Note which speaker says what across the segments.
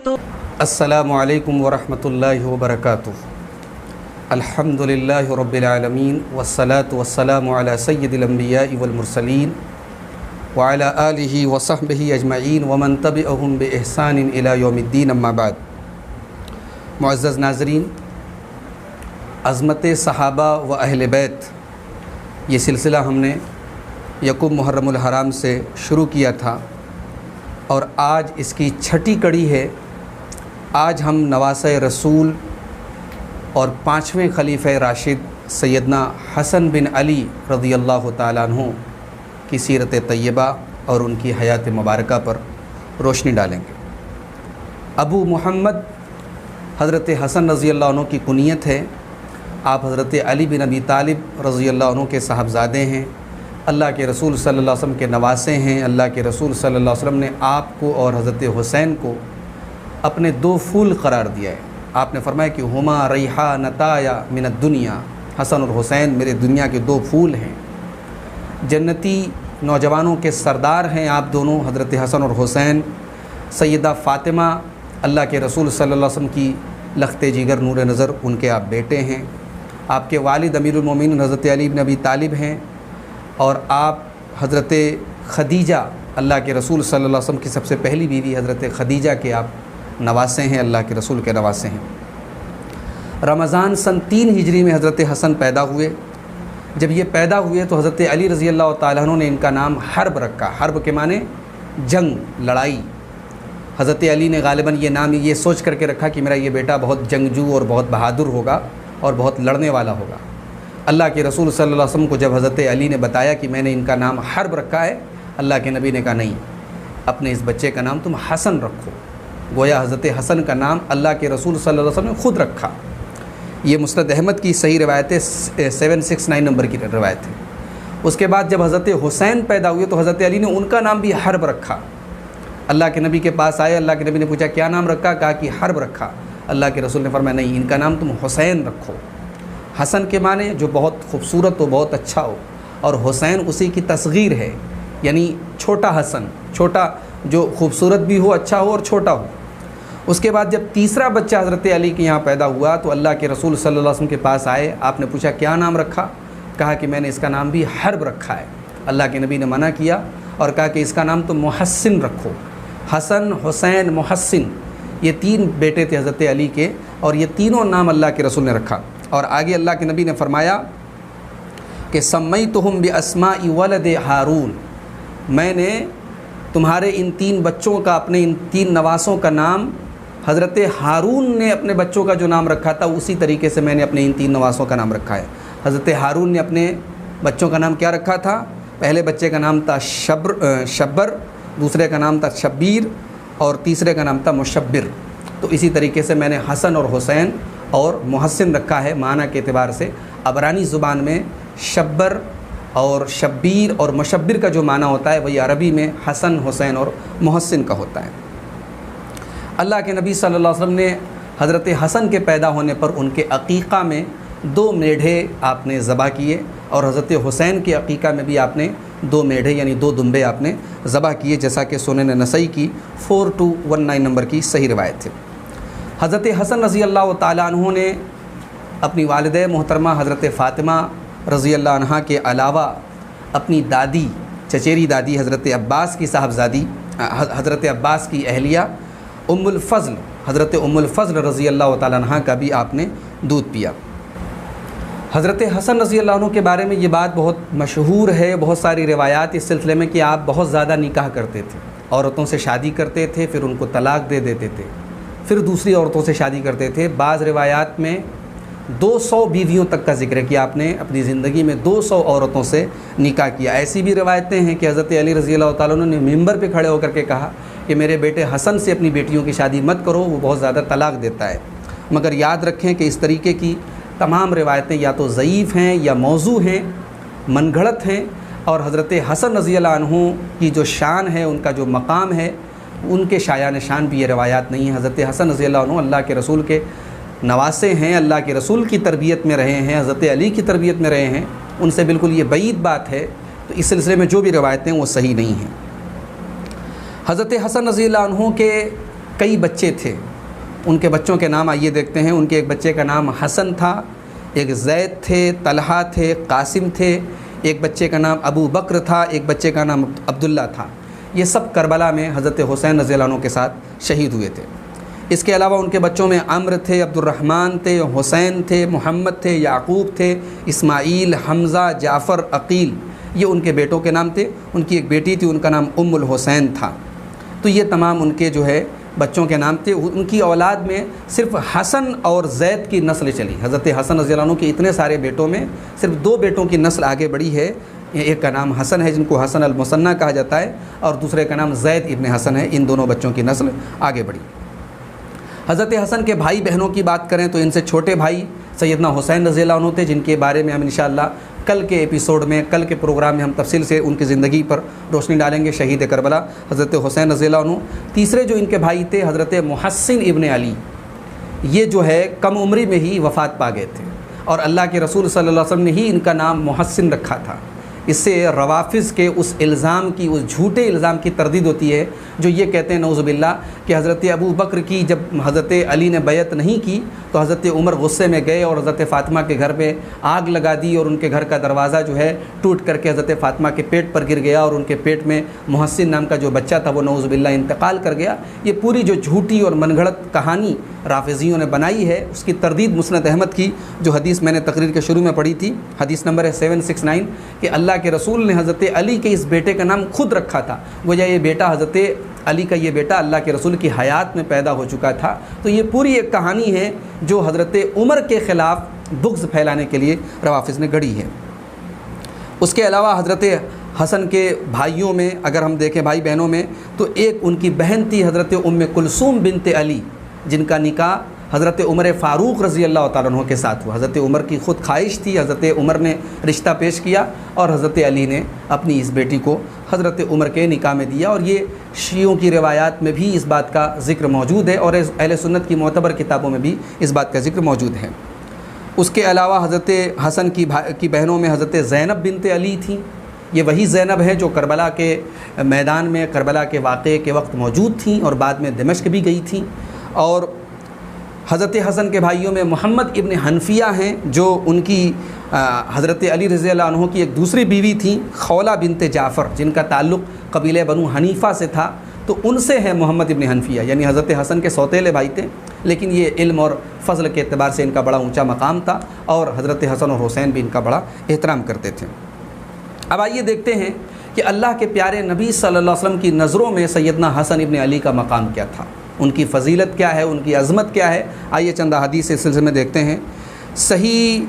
Speaker 1: السلام علیکم ورحمۃ اللہ وبرکاتہ۔ الحمدللہ رب العالمین والصلاة والسلام علی سید الانبیاء والمرسلین وعلی آلہ وصحبہ اجمعین ومن تبعہم بإحسان الی یوم الدین، اما بعد۔ معزز ناظرین، عظمت صحابہ و اہل بیت یہ سلسلہ ہم نے یکم محرم الحرام سے شروع کیا تھا اور آج اس کی چھٹی کڑی ہے۔ آج ہم نواسہ رسول اور پانچویں خلیفہ راشد سیدنا حسن بن علی رضی اللہ تعالیٰ عنہ کی سیرت طیبہ اور ان کی حیات مبارکہ پر روشنی ڈالیں گے۔ ابو محمد حضرت حسن رضی اللہ عنہ کی کنیت ہے۔ آپ حضرت علی بن ابی طالب رضی اللہ عنہ کے صاحبزادے ہیں، اللہ کے رسول صلی اللہ علیہ وسلم کے نواسے ہیں۔ اللہ کے رسول صلی اللہ علیہ وسلم نے آپ کو اور حضرت حسین کو اپنے دو پھول قرار دیا ہے۔ آپ نے فرمایا کہ ہما ریحانتایا من الدنیا، حسن اور حسین میرے دنیا کے دو پھول ہیں، جنتی نوجوانوں کے سردار ہیں آپ دونوں، حضرت حسن اور حسین۔ سیدہ فاطمہ اللہ کے رسول صلی اللہ علیہ وسلم کی لخت جگر نور نظر، ان کے آپ بیٹے ہیں۔ آپ کے والد امیر المومنین حضرت علی بن ابی طالب ہیں، اور آپ حضرت خدیجہ اللہ کے رسول صلی اللہ علیہ وسلم کی سب سے پہلی بیوی حضرت خدیجہ کے آپ نواسے ہیں، اللہ کے رسول کے نواسے ہیں۔ رمضان سن 3 ہجری میں حضرت حسن پیدا ہوئے۔ جب یہ پیدا ہوئے تو حضرت علی رضی اللہ تعالیٰ عنہ نے ان کا نام حرب رکھا۔ حرب کے معنی جنگ، لڑائی۔ حضرت علی نے غالباً یہ نام یہ سوچ کر کے رکھا کہ میرا یہ بیٹا بہت جنگجو اور بہت بہادر ہوگا اور بہت لڑنے والا ہوگا۔ اللہ کے رسول صلی اللہ علیہ وسلم کو جب حضرت علی نے بتایا کہ میں نے ان کا نام حرب رکھا ہے، اللہ کے نبی نے کہا نہیں، اپنے اس بچے کا نام تم حسن رکھو۔ گویا حضرت حسن کا نام اللہ کے رسول صلی اللہ علیہ وسلم نے خود رکھا۔ یہ مسند احمد کی صحیح روایت ہے، 769 نمبر کی روایت ہے۔ اس کے بعد جب حضرت حسین پیدا ہوئے تو حضرت علی نے ان کا نام بھی حرب رکھا۔ اللہ کے نبی کے پاس آئے، اللہ کے نبی نے پوچھا کیا نام رکھا؟ کہا کہ حرب رکھا۔ اللہ کے رسول نے فرمایا نہیں، ان کا نام تم حسین رکھو۔ حسن کے معنی جو بہت خوبصورت ہو، بہت اچھا ہو، اور حسین اسی کی تصغیر ہے، یعنی چھوٹا حسن، چھوٹا جو خوبصورت بھی ہو، اچھا ہو اور چھوٹا ہو۔ اس کے بعد جب تیسرا بچہ حضرت علی کے یہاں پیدا ہوا تو اللہ کے رسول صلی اللہ علیہ وسلم کے پاس آئے، آپ نے پوچھا کیا نام رکھا؟ کہا کہ میں نے اس کا نام بھی حرب رکھا ہے۔ اللہ کے نبی نے منع کیا اور کہا کہ اس کا نام تو محسن رکھو۔ حسن، حسین، محسن، یہ 3 بیٹے تھے حضرت علی کے، اور یہ تینوں نام اللہ کے رسول نے رکھا۔ اور آگے اللہ کے نبی نے فرمایا کہ سمیتہم باسماء ولد ہارون، میں نے تمہارے ان 3 بچوں کا، اپنے ان 3 نواسوں کا نام حضرت ہارون نے اپنے بچوں کا جو نام رکھا تھا اسی طریقے سے میں نے اپنے ان 3 نواسوں کا نام رکھا ہے۔ حضرت ہارون نے اپنے بچوں کا نام کیا رکھا تھا؟ پہلے بچے کا نام تھا شبر، دوسرے کا نام تھا شبیر، اور تیسرے کا نام تھا مشبر۔ تو اسی طریقے سے میں نے حسن اور حسین اور محسن رکھا ہے معنی کے اعتبار سے۔ عبرانی زبان میں شبر اور شبیر اور مشبر کا جو معنی ہوتا ہے وہی عربی میں حسن، حسین اور محسن کا ہوتا ہے۔ اللہ کے نبی صلی اللہ علیہ وسلم نے حضرت حسن کے پیدا ہونے پر ان کے عقیقہ میں 2 میڑھے آپ نے ذبح کیے، اور حضرت حسین کے عقیقہ میں بھی آپ نے 2 میڑھے یعنی 2 دمبے آپ نے ذبح کیے، جیسا کہ سنن نسائی کی 4219 نمبر کی صحیح روایت ہے۔ حضرت حسن رضی اللہ تعالیٰ عنہ نے اپنی والدہ محترمہ حضرت فاطمہ رضی اللہ عنہا کے علاوہ اپنی دادی، چچیری دادی حضرت عباس کی صاحبزادی، حضرت عباس کی اہلیہ ام الفضل، حضرت ام الفضل رضی اللہ تعالیٰ عنہ کا بھی آپ نے دودھ پیا۔ حضرت حسن رضی اللہ عنہ کے بارے میں یہ بات بہت مشہور ہے، بہت ساری روایات اس سلسلے میں کہ آپ بہت زیادہ نکاح کرتے تھے، عورتوں سے شادی کرتے تھے، پھر ان کو طلاق دے دیتے تھے، پھر دوسری عورتوں سے شادی کرتے تھے۔ بعض روایات میں 200 بیویوں تک کا ذکر ہے کہ آپ نے اپنی زندگی میں 200 عورتوں سے نکاح کیا۔ ایسی بھی روایتیں ہیں کہ حضرت علی رضی اللہ تعالیٰ عنہ نے ممبر پہ کھڑے ہو کر کے کہا کہ میرے بیٹے حسن سے اپنی بیٹیوں کی شادی مت کرو، وہ بہت زیادہ طلاق دیتا ہے۔ مگر یاد رکھیں کہ اس طریقے کی تمام روایتیں یا تو ضعیف ہیں یا موضوع ہیں، من گھڑت ہیں، اور حضرت حسن رضی اللہ عنہ کی جو شان ہے، ان کا جو مقام ہے، ان کے شایان شان بھی یہ روایات نہیں ہیں۔ حضرت حسن رضی اللہ عنہ اللہ کے رسول کے نواسے ہیں، اللہ کے رسول کی تربیت میں رہے ہیں، حضرت علی کی تربیت میں رہے ہیں، ان سے بالکل یہ بعید بات ہے۔ تو اس سلسلے میں جو بھی روایتیں وہ صحیح نہیں ہیں۔ حضرت حسن رضی اللہ عنہ کے کئی بچے تھے، ان کے بچوں کے نام آئیے دیکھتے ہیں۔ ان کے ایک بچے کا نام حسن تھا، ایک زید تھے، طلحہ تھے، قاسم تھے، ایک بچے کا نام ابو بکر تھا، ایک بچے کا نام عبداللہ تھا۔ یہ سب کربلا میں حضرت حسین رضی اللہ عنہ کے ساتھ شہید ہوئے تھے۔ اس کے علاوہ ان کے بچوں میں عمرو تھے، عبد الرحمن تھے، حسین تھے، محمد تھے، یعقوب تھے، اسماعیل، حمزہ، جعفر، عقیل، یہ ان کے بیٹوں کے نام تھے۔ ان کی ایک بیٹی تھی، ان کا نام ام الحسین تھا۔ تو یہ تمام ان کے جو ہے بچوں کے نام تھے۔ ان کی اولاد میں صرف حسن اور زید کی نسل چلی۔ حضرت حسن رضی اللہ عنہ کے اتنے سارے بیٹوں میں صرف 2 بیٹوں کی نسل آگے بڑھی ہے۔ ایک کا نام حسن ہے، جن کو حسن المثنی کہا جاتا ہے، اور دوسرے کا نام زید ابن حسن ہے۔ ان دونوں بچوں کی نسل آگے بڑھی۔ حضرت حسن کے بھائی بہنوں کی بات کریں تو ان سے چھوٹے بھائی سیدنا حسین رضی اللہ عنہ تھے، جن کے بارے میں ہم انشاءاللہ کل کے ایپیسوڈ میں، کل کے پروگرام میں ہم تفصیل سے ان کی زندگی پر روشنی ڈالیں گے۔ شہید کربلا حضرت حسین رضی اللہ عنہ۔ تیسرے جو ان کے بھائی تھے حضرت محسن ابن علی، یہ جو ہے کم عمری میں ہی وفات پا گئے تھے، اور اللہ کے رسول صلی اللہ علیہ وسلم نے ہی ان کا نام محسن رکھا تھا۔ اس سے روافظ کے اس الزام کی، اس جھوٹے الزام کی تردید ہوتی ہے جو یہ کہتے ہیں نعوذ باللہ کہ حضرت ابو بکر کی جب حضرت علی نے بیعت نہیں کی تو حضرت عمر غصے میں گئے اور حضرت فاطمہ کے گھر پہ آگ لگا دی، اور ان کے گھر کا دروازہ جو ہے ٹوٹ کر کے حضرت فاطمہ کے پیٹ پر گر گیا، اور ان کے پیٹ میں محسن نام کا جو بچہ تھا وہ نعوذ باللہ انتقال کر گیا۔ یہ پوری جو جھوٹی اور من گھڑت کہانی رافضیوں نے بنائی ہے، اس کی تردید مسند احمد کی جو حدیث میں نے تقریر کے شروع میں پڑھی تھی، حدیث نمبر ہے 769، کہ اللہ کے رسول نے حضرت علی کے اس بیٹے کا نام خود رکھا تھا، گویا یہ بیٹا حضرت علی کا یہ بیٹا اللہ کے رسول کی حیات میں پیدا ہو چکا تھا۔ تو یہ پوری ایک کہانی ہے جو حضرت عمر کے خلاف بغض پھیلانے کے لیے روافظ نے گڑھی ہے۔ اس کے علاوہ حضرت حسن کے بھائیوں میں اگر ہم دیکھیں، بھائی بہنوں میں، تو ایک ان کی بہن تھی حضرت ام کلثوم بنت علی، جن کا نکاح حضرت عمر فاروق رضی اللہ تعالیٰ عنہ کے ساتھ ہوا۔ حضرت عمر کی خود خواہش تھی، حضرت عمر نے رشتہ پیش کیا اور حضرت علی نے اپنی اس بیٹی کو حضرت عمر کے نکاح میں دیا، اور یہ شیعوں کی روایات میں بھی اس بات کا ذکر موجود ہے، اور اہل سنت کی معتبر کتابوں میں بھی اس بات کا ذکر موجود ہے۔ اس کے علاوہ حضرت حسن کی بہنوں میں حضرت زینب بنت علی تھیں۔ یہ وہی زینب ہے جو کربلا کے میدان میں، کربلا کے واقعے کے وقت موجود تھیں اور بعد میں دمشق بھی گئی تھیں۔ اور حضرت حسن کے بھائیوں میں محمد ابن حنفیہ ہیں، جو ان کی حضرت علی رضی اللہ عنہ کی ایک دوسری بیوی تھیں، خولہ بنت جعفر، جن کا تعلق قبیلہ بنو حنیفہ سے تھا، تو ان سے ہے محمد ابن حنفیہ، یعنی حضرت حسن کے سوتیلے بھائی تھے، لیکن یہ علم اور فضل کے اعتبار سے ان کا بڑا اونچا مقام تھا، اور حضرت حسن اور حسین بھی ان کا بڑا احترام کرتے تھے۔ اب آئیے دیکھتے ہیں کہ اللہ کے پیارے نبی صلی اللہ علیہ وسلم کی نظروں میں سیدنا حسن ابن علی کا مقام کیا تھا، ان کی فضیلت کیا ہے، ان کی عظمت کیا ہے۔ آئیے چند حدیث اس سلسلے میں دیکھتے ہیں۔ صحیح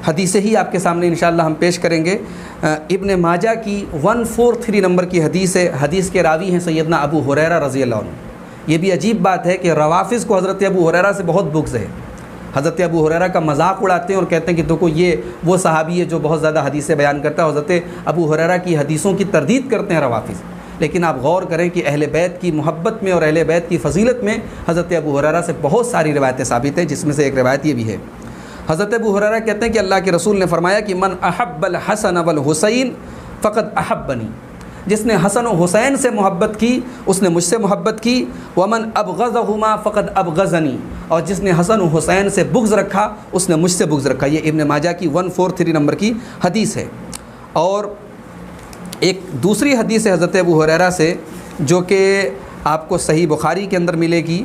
Speaker 1: حدیث ہی آپ کے سامنے انشاءاللہ ہم پیش کریں گے۔ ابن ماجہ کی 143 نمبر کی حدیث ہے۔ حدیث کے راوی ہیں سیدنا ابو ہریرہ رضی اللہ عنہ۔ یہ بھی عجیب بات ہے کہ روافظ کو حضرت ابو ہریرہ سے بہت بغض ہے، حضرت ابو ہریرہ کا مذاق اڑاتے ہیں اور کہتے ہیں کہ دیکھو یہ وہ صحابی ہے جو بہت زیادہ حدیثیں بیان کرتا ہے۔ حضرت ابو ہریرہ کی حدیثوں کی تردید کرتے ہیں روافظ، لیکن آپ غور کریں کہ اہل بیت کی محبت میں اور اہل بیت کی فضیلت میں حضرت ابو ہریرہ سے بہت ساری روایتیں ثابت ہیں، جس میں سے ایک روایت یہ بھی ہے۔ حضرت ابو ہریرہ کہتے ہیں کہ اللہ کے رسول نے فرمایا کہ من احب الحسن والحسین فقد احبنی، جس نے حسن و حسین سے محبت کی اس نے مجھ سے محبت کی، ومن ابغضہما فقد ابغضنی، اور جس نے حسن و حسین سے بغض رکھا اس نے مجھ سے بغض رکھا۔ یہ ابن ماجہ کی 143 نمبر کی حدیث ہے۔ اور ایک دوسری حدیث ہے حضرت ابو ہریرہ سے جو کہ آپ کو صحیح بخاری کے اندر ملے گی۔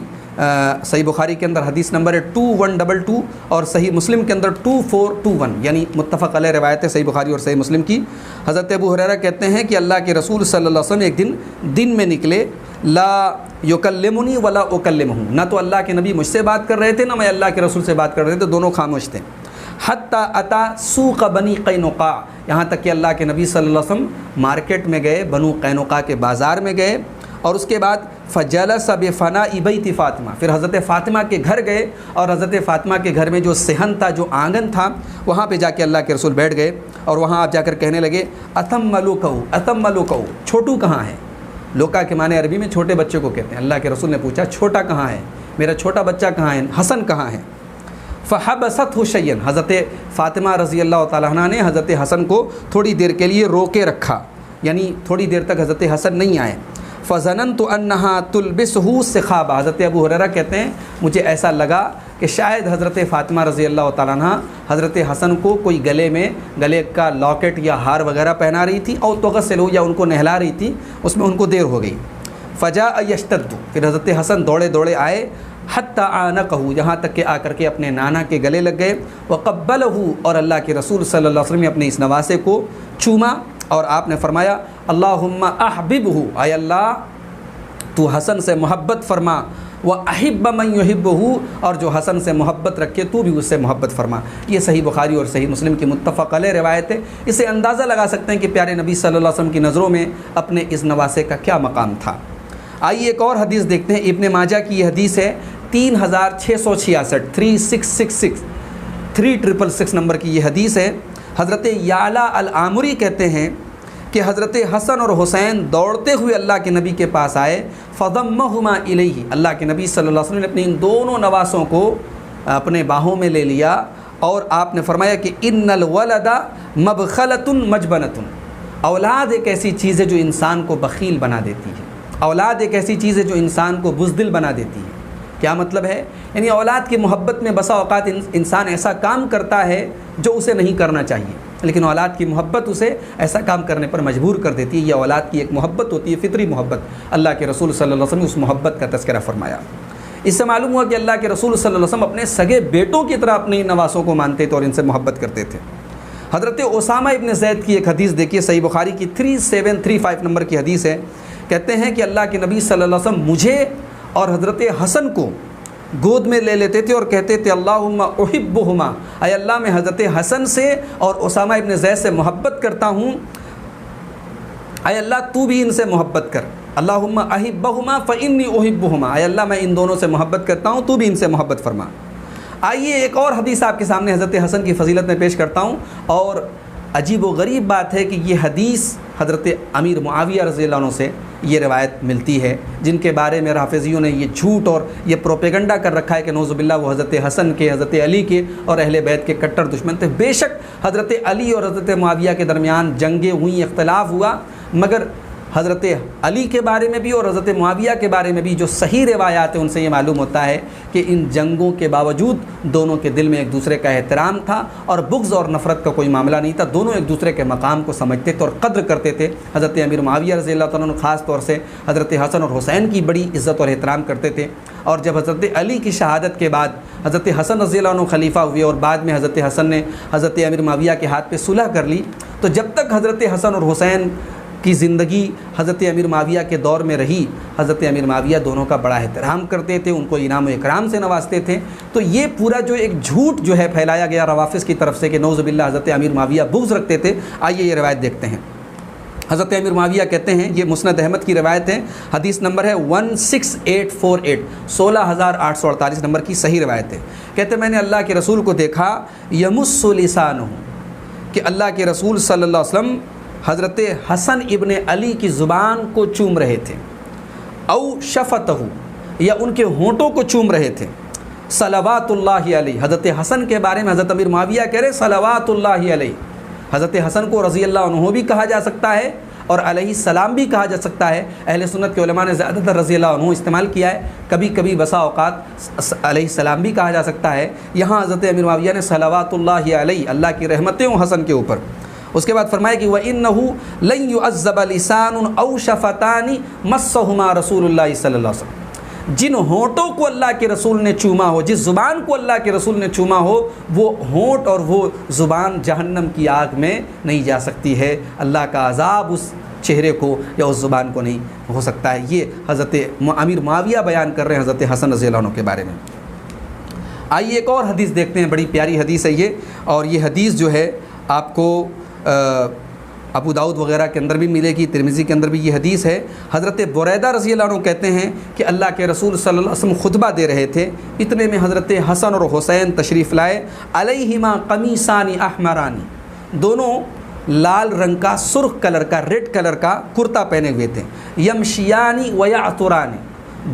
Speaker 1: صحیح بخاری کے اندر حدیث نمبر ہے 2122 اور صحیح مسلم کے اندر 2421، یعنی متفق علیہ روایت ہے صحیح بخاری اور صحیح مسلم کی۔ حضرت ابو ہریرہ کہتے ہیں کہ اللہ کے رسول صلی اللہ علیہ وسلم ایک دن میں نکلے، لا یکلمنی ولا اکلمہ، نہ تو اللہ کے نبی مجھ سے بات کر رہے تھے نہ میں اللہ کے رسول سے بات کر رہے تھے، دونوں خاموش تھے۔ حتی اتا سوق بنی قینقاع، یہاں تک کہ اللہ کے نبی صلی اللہ علیہ وسلم مارکیٹ میں گئے، بنو قینقاع کے بازار میں گئے، اور اس کے بعد فجلس بفناء بیت فاطمہ، پھر حضرت فاطمہ کے گھر گئے، اور حضرت فاطمہ کے گھر میں جو صحن تھا، جو آنگن تھا، وہاں پہ جا کے اللہ کے رسول بیٹھ گئے، اور وہاں آپ جا کر کہنے لگے اتم ملوکہو، اتم ملوکہو، چھوٹو کہاں ہے؟ لوکا کے معنی عربی میں چھوٹے بچے کو کہتے ہیں۔ اللہ کے رسول نے پوچھا چھوٹا کہاں ہے، میرا چھوٹا بچہ کہاں ہے، حسن کہاں ہے؟ فحبستہ شیئا، حضرت فاطمہ رضی اللہ تعالیٰ عنہ نے حضرت حسن کو تھوڑی دیر کے لیے روکے رکھا، یعنی تھوڑی دیر تک حضرت حسن نہیں آئے۔ فظننت انہا تلبسہ سخابہ، حضرت ابو ہریرہ کہتے ہیں مجھے ایسا لگا کہ شاید حضرت فاطمہ رضی اللہ تعالیٰ عنہ حضرت حسن کو کوئی گلے کا لاکٹ یا ہار وغیرہ پہنا رہی تھی، اور تغسل یا ان کو نہلا رہی تھی، اس میں ان کو دیر ہو گئی۔ فجاء یشتد، پھر حضرت حسن دوڑے دوڑے آئے، حتی عانقہ، یہاں تک کہ آ کر کے اپنے نانا کے گلے لگ گئے، وقبلہ، اور اللہ کے رسول صلی اللہ علیہ وسلم نے اپنے اس نواسے کو چوما، اور آپ نے فرمایا اللہم احببہ، اے اللہ تو حسن سے محبت فرما، وَأَحِبَّ مَن يُحِبُّهُ، اور جو حسن سے محبت رکھے تو بھی اس سے محبت فرما۔ یہ صحیح بخاری اور صحیح مسلم کی متفق علیہ روایت ہے۔ اسے اندازہ لگا سکتے ہیں کہ پیارے نبی صلی اللہ علیہ وسلم کی نظروں میں اپنے اس نواسے کا کیا مقام تھا۔ آئیے ایک اور حدیث دیکھتے ہیں، ابن ماجہ کی یہ حدیث ہے 3666 3666 3666 نمبر کی یہ حدیث ہے۔ حضرت یعلا العامری کہتے ہیں کہ حضرت حسن اور حسین دوڑتے ہوئے اللہ کے نبی کے پاس آئے، فضمہما الیہ، اللہ کے نبی صلی اللہ علیہ وسلم نے اپنے ان دونوں نواسوں کو اپنے باہوں میں لے لیا، اور آپ نے فرمایا کہ ان الولد مبخلۃ مجبنۃ، اولاد ایک ایسی چیز ہے جو انسان کو بخیل بنا دیتی ہے، اولاد ایک ایسی چیز ہے جو انسان کو بزدل بنا دیتی ہے۔ کیا مطلب ہے؟ یعنی اولاد کی محبت میں بسا اوقات انسان ایسا کام کرتا ہے جو اسے نہیں کرنا چاہیے، لیکن اولاد کی محبت اسے ایسا کام کرنے پر مجبور کر دیتی ہے۔ یہ اولاد کی ایک محبت ہوتی ہے، فطری محبت۔ اللہ کے رسول صلی اللہ علیہ وسلم نے اس محبت کا تذکرہ فرمایا۔ اس سے معلوم ہوا کہ اللہ کے رسول صلی اللہ علیہ وسلم اپنے سگے بیٹوں کی طرح اپنے نواسوں کو مانتے تھے اور ان سے محبت کرتے تھے۔ حضرت اسامہ ابن زید کی ایک حدیث دیکھیے، صحیح بخاری کی 3735 نمبر کی حدیث ہے۔ کہتے ہیں کہ اللہ کے نبی صلی اللہ علیہ وسلم مجھے اور حضرت حسن کو گود میں لے لیتے تھے اور کہتے تھے اللہم احبہما، اے اللہ میں حضرت حسن سے اور اسامہ ابن زید سے محبت کرتا ہوں، اے اللہ تو بھی ان سے محبت کر، اللہم احبہما فانی احبہما، اے اللہ میں ان دونوں سے محبت کرتا ہوں تو بھی ان سے محبت فرما۔ آئیے ایک اور حدیث آپ کے سامنے حضرت حسن کی فضیلت میں پیش کرتا ہوں، اور عجیب و غریب بات ہے کہ یہ حدیث حضرت امیر معاویہ رضی اللہ عنہ سے یہ روایت ملتی ہے، جن کے بارے میں رافضیوں نے یہ جھوٹ اور یہ پروپیگنڈا کر رکھا ہے کہ نعوذ باللہ وہ حضرت حسن کے، حضرت علی کے اور اہل بیت کے کٹر دشمن تھے۔ بے شک حضرت علی اور حضرت معاویہ کے درمیان جنگیں ہوئیں، اختلاف ہوا، مگر حضرت علی کے بارے میں بھی اور حضرت معاویہ کے بارے میں بھی جو صحیح روایات ہیں ان سے یہ معلوم ہوتا ہے کہ ان جنگوں کے باوجود دونوں کے دل میں ایک دوسرے کا احترام تھا اور بغض اور نفرت کا کوئی معاملہ نہیں تھا، دونوں ایک دوسرے کے مقام کو سمجھتے تھے اور قدر کرتے تھے۔ حضرت امیر معاویہ رضی اللہ تعالیٰ عنہ خاص طور سے حضرت حسن اور حسین کی بڑی عزت اور احترام کرتے تھے، اور جب حضرت علی کی شہادت کے بعد حضرت حسن رضی اللہ عنہ خلیفہ ہوئے اور بعد میں حضرت حسن نے حضرت امیر معاویہ کے ہاتھ پہ صلح کر لی، تو جب تک حضرت حسن اور حسین کی زندگی حضرت امیر معاویہ کے دور میں رہی، حضرت امیر معاویہ دونوں کا بڑا احترام کرتے تھے، ان کو انعام و اکرام سے نوازتے تھے۔ تو یہ پورا جو ایک جھوٹ جو ہے پھیلایا گیا روافض کی طرف سے کہ نعوذ باللہ حضرت امیر معاویہ بغض رکھتے تھے، آئیے یہ روایت دیکھتے ہیں۔ حضرت امیر معاویہ کہتے ہیں، یہ مسند احمد کی روایت ہے، حدیث نمبر ہے 16848 16848 نمبر کی صحیح روایت ہے۔ کہتے ہیں میں نے اللہ کے رسول کو دیکھا یمس لسانہ، کہ اللہ کے رسول صلی اللہ علیہ وسلم حضرت حسن ابن علی کی زبان کو چوم رہے تھے، او شفتہ، یا ان کے ہونٹوں کو چوم رہے تھے۔ صلوات اللہ علیہ، حضرت حسن کے بارے میں حضرت امیر معاویہ کہہ رہے صلوات اللہ علیہ۔ حضرت حسن کو رضی اللہ عنہ بھی کہا جا سکتا ہے اور علیہ السلام بھی کہا جا سکتا ہے، اہل سنت کے علماء نے زیادہ تر رضی اللہ عنہ استعمال کیا ہے، کبھی کبھی بسا اوقات علیہ السلام بھی کہا جا سکتا ہے۔ یہاں حضرت امیر معاویہ نے صلوات اللہ علیہ، اللہ کی رحمتیں ہوں حسن کے اوپر۔ اس کے بعد فرمایا کہ وَإِنَّهُ لَن يُعَذَّبَ لِسَانٌ أَوْ شَفَتَانِ مَسَّهُمَا رسول اللہ صلی اللہ علیہ وسلم۔ جن ہونٹوں کو اللہ کے رسول نے چوما ہو، جس زبان کو اللہ کے رسول نے چوما ہو، وہ ہونٹ اور وہ زبان جہنم کی آگ میں نہیں جا سکتی ہے، اللہ کا عذاب اس چہرے کو یا اس زبان کو نہیں ہو سکتا ہے۔ یہ حضرت امیر معاویہ بیان کر رہے ہیں حضرت حسن رضی اللہ عنہ کے بارے میں۔ آئیے ایک اور حدیث دیکھتے ہیں، بڑی پیاری حدیث ہے یہ، اور یہ حدیث جو ہے آپ کو ابو داؤد وغیرہ کے اندر بھی ملے گی، ترمذی کے اندر بھی یہ حدیث ہے۔ حضرت بریدہ رضی اللہ عنہ کہتے ہیں کہ اللہ کے رسول صلی اللہ علیہ وسلم خطبہ دے رہے تھے، اتنے میں حضرت حسن اور حسین تشریف لائے، علیہما قمیصان احمران، دونوں لال رنگ کا، سرخ کلر کا، ریڈ کلر کا کرتا پہنے ہوئے تھے، یمشیانی ویعطران،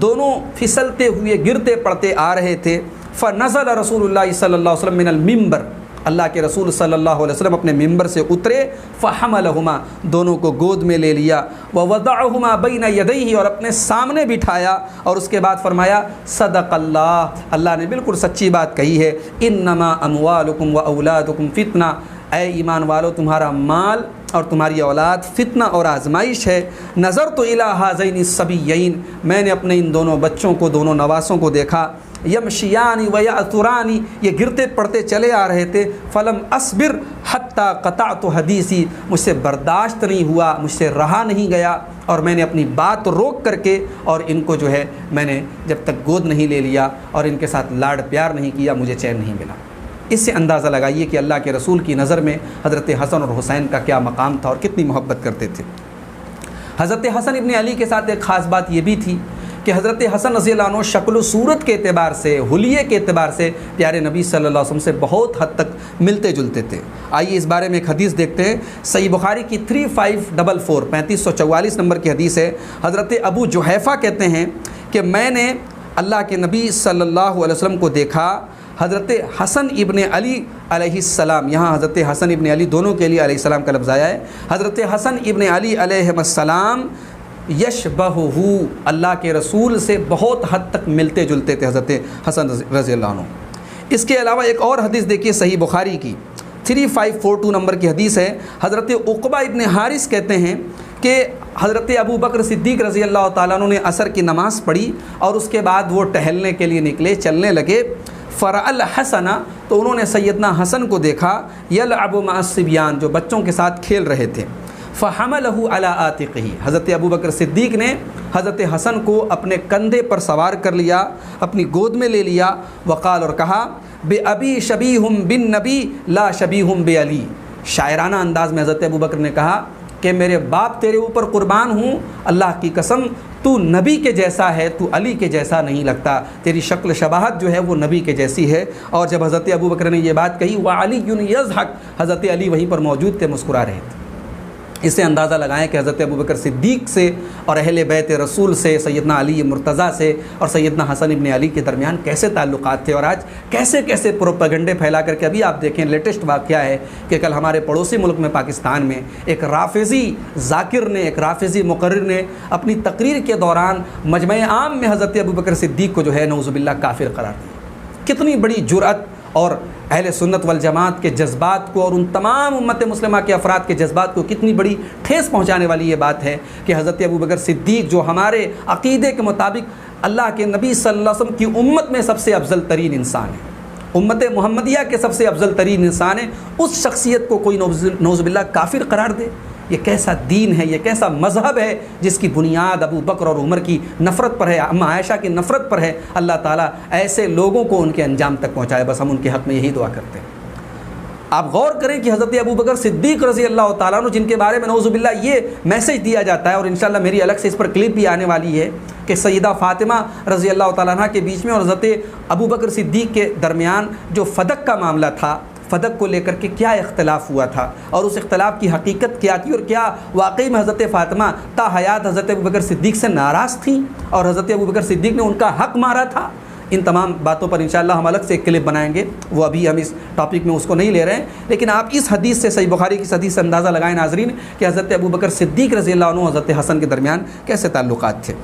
Speaker 1: دونوں پھسلتے ہوئے گرتے پڑتے آ رہے تھے۔ فنزل رسول اللہ صلی اللہ علیہ وسلم من المنبر، اللہ کے رسول صلی اللہ علیہ وسلم اپنے ممبر سے اترے، فحملہما، دونوں کو گود میں لے لیا، ووضعہما بین یدیہ، اور اپنے سامنے بٹھایا، اور اس کے بعد فرمایا صدق اللہ، اللہ نے بالکل سچی بات کہی ہے، انما اموالکم واولادکم فتنہ، اے ایمان والو تمہارا مال اور تمہاری اولاد فتنہ اور آزمائش ہے، نظرت الی ھذین الصبیین، میں نے اپنے ان دونوں بچوں کو، دونوں نواسوں کو دیکھا، یمشیانی و یعثرانی، یہ گرتے پڑتے چلے آ رہے تھے، فلم اصبر حتی قطعت حدیثی، مجھ سے برداشت نہیں ہوا، مجھ سے رہا نہیں گیا، اور میں نے اپنی بات روک کر کے اور ان کو جو ہے میں نے جب تک گود نہیں لے لیا اور ان کے ساتھ لاڈ پیار نہیں کیا، مجھے چین نہیں ملا۔ اس سے اندازہ لگائیے کہ اللہ کے رسول کی نظر میں حضرت حسن اور حسین کا کیا مقام تھا اور کتنی محبت کرتے تھے۔ حضرت حسن ابن علی کے ساتھ ایک خاص بات یہ بھی تھی کہ حضرت حسن رضی اللہ عنہ شکل و صورت کے اعتبار سے، حلیے کے اعتبار سے پیارے نبی صلی اللہ علیہ وسلم سے بہت حد تک ملتے جلتے تھے۔ آئیے اس بارے میں ایک حدیث دیکھتے ہیں، صحیح بخاری کی 3544 3544 نمبر کی حدیث ہے۔ حضرت ابو جحیفہ کہتے ہیں کہ میں نے اللہ کے نبی صلی اللہ علیہ وسلم کو دیکھا، حضرت حسن ابن علی علیہ السلام، یہاں حضرت حسن ابن علی دونوں کے لیے علیہ السلام کا لفظ آیا ہے، حضرت حسن ابن علی علیہ السلام یشبہہ، اللہ کے رسول سے بہت حد تک ملتے جلتے تھے حضرت حسن رضی اللہ عنہ۔ اس کے علاوہ ایک اور حدیث دیکھیے صحیح بخاری کی 3542 نمبر کی حدیث ہے، حضرت عقبہ ابن حارث کہتے ہیں کہ حضرت ابو بکر صدیق رضی اللہ تعالیٰ عنہ نے عصر کی نماز پڑھی اور اس کے بعد وہ ٹہلنے کے لیے نکلے، چلنے لگے، فرأى الحسن، تو انہوں نے سیدنا حسن کو دیکھا، یلعب مع الصبیان، جو بچوں کے ساتھ کھیل رہے تھے، فحملہ علی عاتقہ، حضرت ابو بکر صدیق نے حضرت حسن کو اپنے کندھے پر سوار کر لیا، اپنی گود میں لے لیا، وقال، اور کہا، بِأَبِي شَبِيهٌ بِالنَّبِي لَا شَبِيهٌ بِعَلِي، شاعرانہ انداز میں حضرت ابو بکر نے کہا کہ میرے باپ تیرے اوپر قربان ہوں، اللہ کی قسم تو نبی کے جیسا ہے، تو علی کے جیسا نہیں لگتا، تیری شکل شباہت جو ہے وہ نبی کے جیسی ہے۔ اور جب حضرت ابو بکر نے یہ بات کہی، وعلی یضحک، حضرت علی وہیں پر موجود تھے، مسکرا رہے تھے۔ اس سے اندازہ لگائیں کہ حضرت ابو بکر صدیق سے اور اہل بیت رسول سے، سیدنا علی مرتضیٰ سے اور سیدنا حسن ابن علی کے درمیان کیسے تعلقات تھے، اور آج کیسے کیسے پروپیگنڈے پھیلا کر کے، ابھی آپ دیکھیں لیٹسٹ واقعہ ہے کہ کل ہمارے پڑوسی ملک میں پاکستان میں ایک رافضی ذاکر نے، ایک رافضی مقرر نے اپنی تقریر کے دوران مجمع عام میں حضرت ابو بکر صدیق کو جو ہے نعوذ باللہ کافر قرار دیا۔ کتنی بڑی جرأت اور اہل سنت والجماعت کے جذبات کو اور ان تمام امت مسلمہ کے افراد کے جذبات کو کتنی بڑی ٹھیس پہنچانے والی یہ بات ہے کہ حضرت ابو بکر صدیق جو ہمارے عقیدے کے مطابق اللہ کے نبی صلی اللہ علیہ وسلم کی امت میں سب سے افضل ترین انسان ہے، امت محمدیہ کے سب سے افضل ترین انسان ہے، اس شخصیت کو کوئی نعوذ باللہ کافر قرار دے؟ یہ کیسا دین ہے، یہ کیسا مذہب ہے جس کی بنیاد ابو بکر اور عمر کی نفرت پر ہے، اماں عائشہ کی نفرت پر ہے؟ اللہ تعالیٰ ایسے لوگوں کو ان کے انجام تک پہنچائے، بس ہم ان کے حق میں یہی دعا کرتے ہیں۔ آپ غور کریں کہ حضرت ابو بکر صدیق رضی اللہ تعالیٰ عنہ، جن کے بارے میں نعوذ باللہ یہ میسج دیا جاتا ہے، اور انشاءاللہ میری الگ سے اس پر کلپ بھی آنے والی ہے کہ سیدہ فاطمہ رضی اللہ تعالیٰ عنہ کے بیچ میں اور حضرت ابو بکر صدیق کے درمیان جو فدق کا معاملہ تھا، فدق کو لے کر کے کیا اختلاف ہوا تھا اور اس اختلاف کی حقیقت کیا تھی، اور کیا واقعی میں حضرت فاطمہ تا حیات حضرت ابو بکر صدیق سے ناراض تھیں اور حضرت ابو بکر صدیق نے ان کا حق مارا تھا؟ ان تمام باتوں پر انشاءاللہ ہم الگ سے ایک کلپ بنائیں گے، وہ ابھی ہم اس ٹاپک میں اس کو نہیں لے رہے ہیں، لیکن آپ اس حدیث سے، صحیح بخاری کی حدیث سے اندازہ لگائیں ناظرین کہ حضرت ابو بکر صدیق رضی اللہ عنہ حضرت حسن کے درمیان کیسے تعلقات تھے۔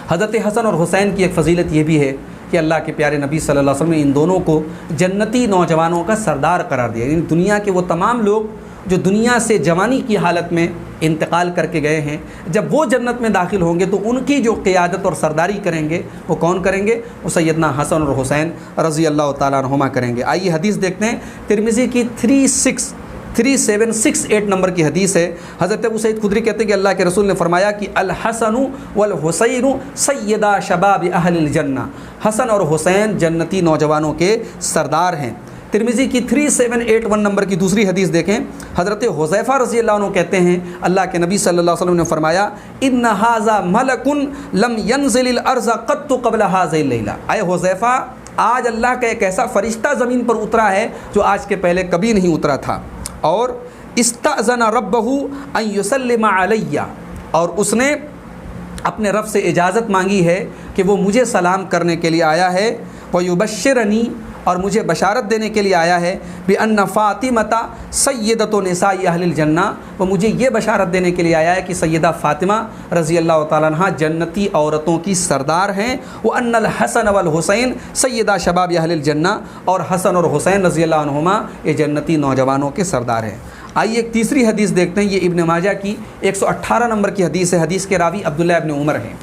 Speaker 1: حضرت حسن اور حسین کی ایک فضیلت یہ بھی ہے کہ اللہ کے پیارے نبی صلی اللہ علیہ وسلم نے ان دونوں کو جنتی نوجوانوں کا سردار قرار دیا، یعنی دنیا کے وہ تمام لوگ جو دنیا سے جوانی کی حالت میں انتقال کر کے گئے ہیں، جب وہ جنت میں داخل ہوں گے تو ان کی جو قیادت اور سرداری کریں گے وہ کون کریں گے؟ وہ سیدنا حسن اور حسین رضی اللہ تعالیٰ عنہما کریں گے۔ آئیے حدیث دیکھتے ہیں، ترمذی کی 3768 نمبر کی حدیث ہے۔ حضرت ابو سعید خدری کہتے ہیں کہ اللہ کے رسول نے فرمایا کہ الحسن والحسین سیدا شباب اہل الجنہ، حسن اور حسین جنتی نوجوانوں کے سردار ہیں۔ ترمذی کی 3781 نمبر کی دوسری حدیث دیکھیں، حضرت حذیفہ رضی اللہ عنہ کہتے ہیں اللہ کے نبی صلی اللہ علیہ وسلم نے فرمایا ان ھذا ملک لم ينزل الارض قط قبل هذه الليلہ، اے حذیفہ آج اللہ کا ایک ایسا فرشتہ زمین پر اترا ہے جو آج کے پہلے کبھی نہیں اترا تھا، اور استأذن ربہ ان یسلم علی، اور اس نے اپنے رب سے اجازت مانگی ہے کہ وہ مجھے سلام کرنے کے لیے آیا ہے، ویبشرنی، اور مجھے بشارت دینے کے لیے آیا ہے بِأَنَّ فاطمۃ سیدۃ نساء اہل الجنہ، وہ مجھے یہ بشارت دینے کے لیے آیا ہے کہ سیدہ فاطمہ رضی اللہ تعالیٰ عنہ جنتی عورتوں کی سردار ہیں، وَأَنَّ الْحَسَنَ وَالْحُسَيْنَ سیدہ شباب اہل الجنہ، اور حسن اور حسین رضی اللہ عنہما یہ جنتی نوجوانوں کے سردار ہیں۔ آئیے ایک تیسری حدیث دیکھتے ہیں، یہ ابن ماجہ کی 118 نمبر کی حدیث ہے۔ حدیث کے راوی عبداللہ ابن عمر ہیں۔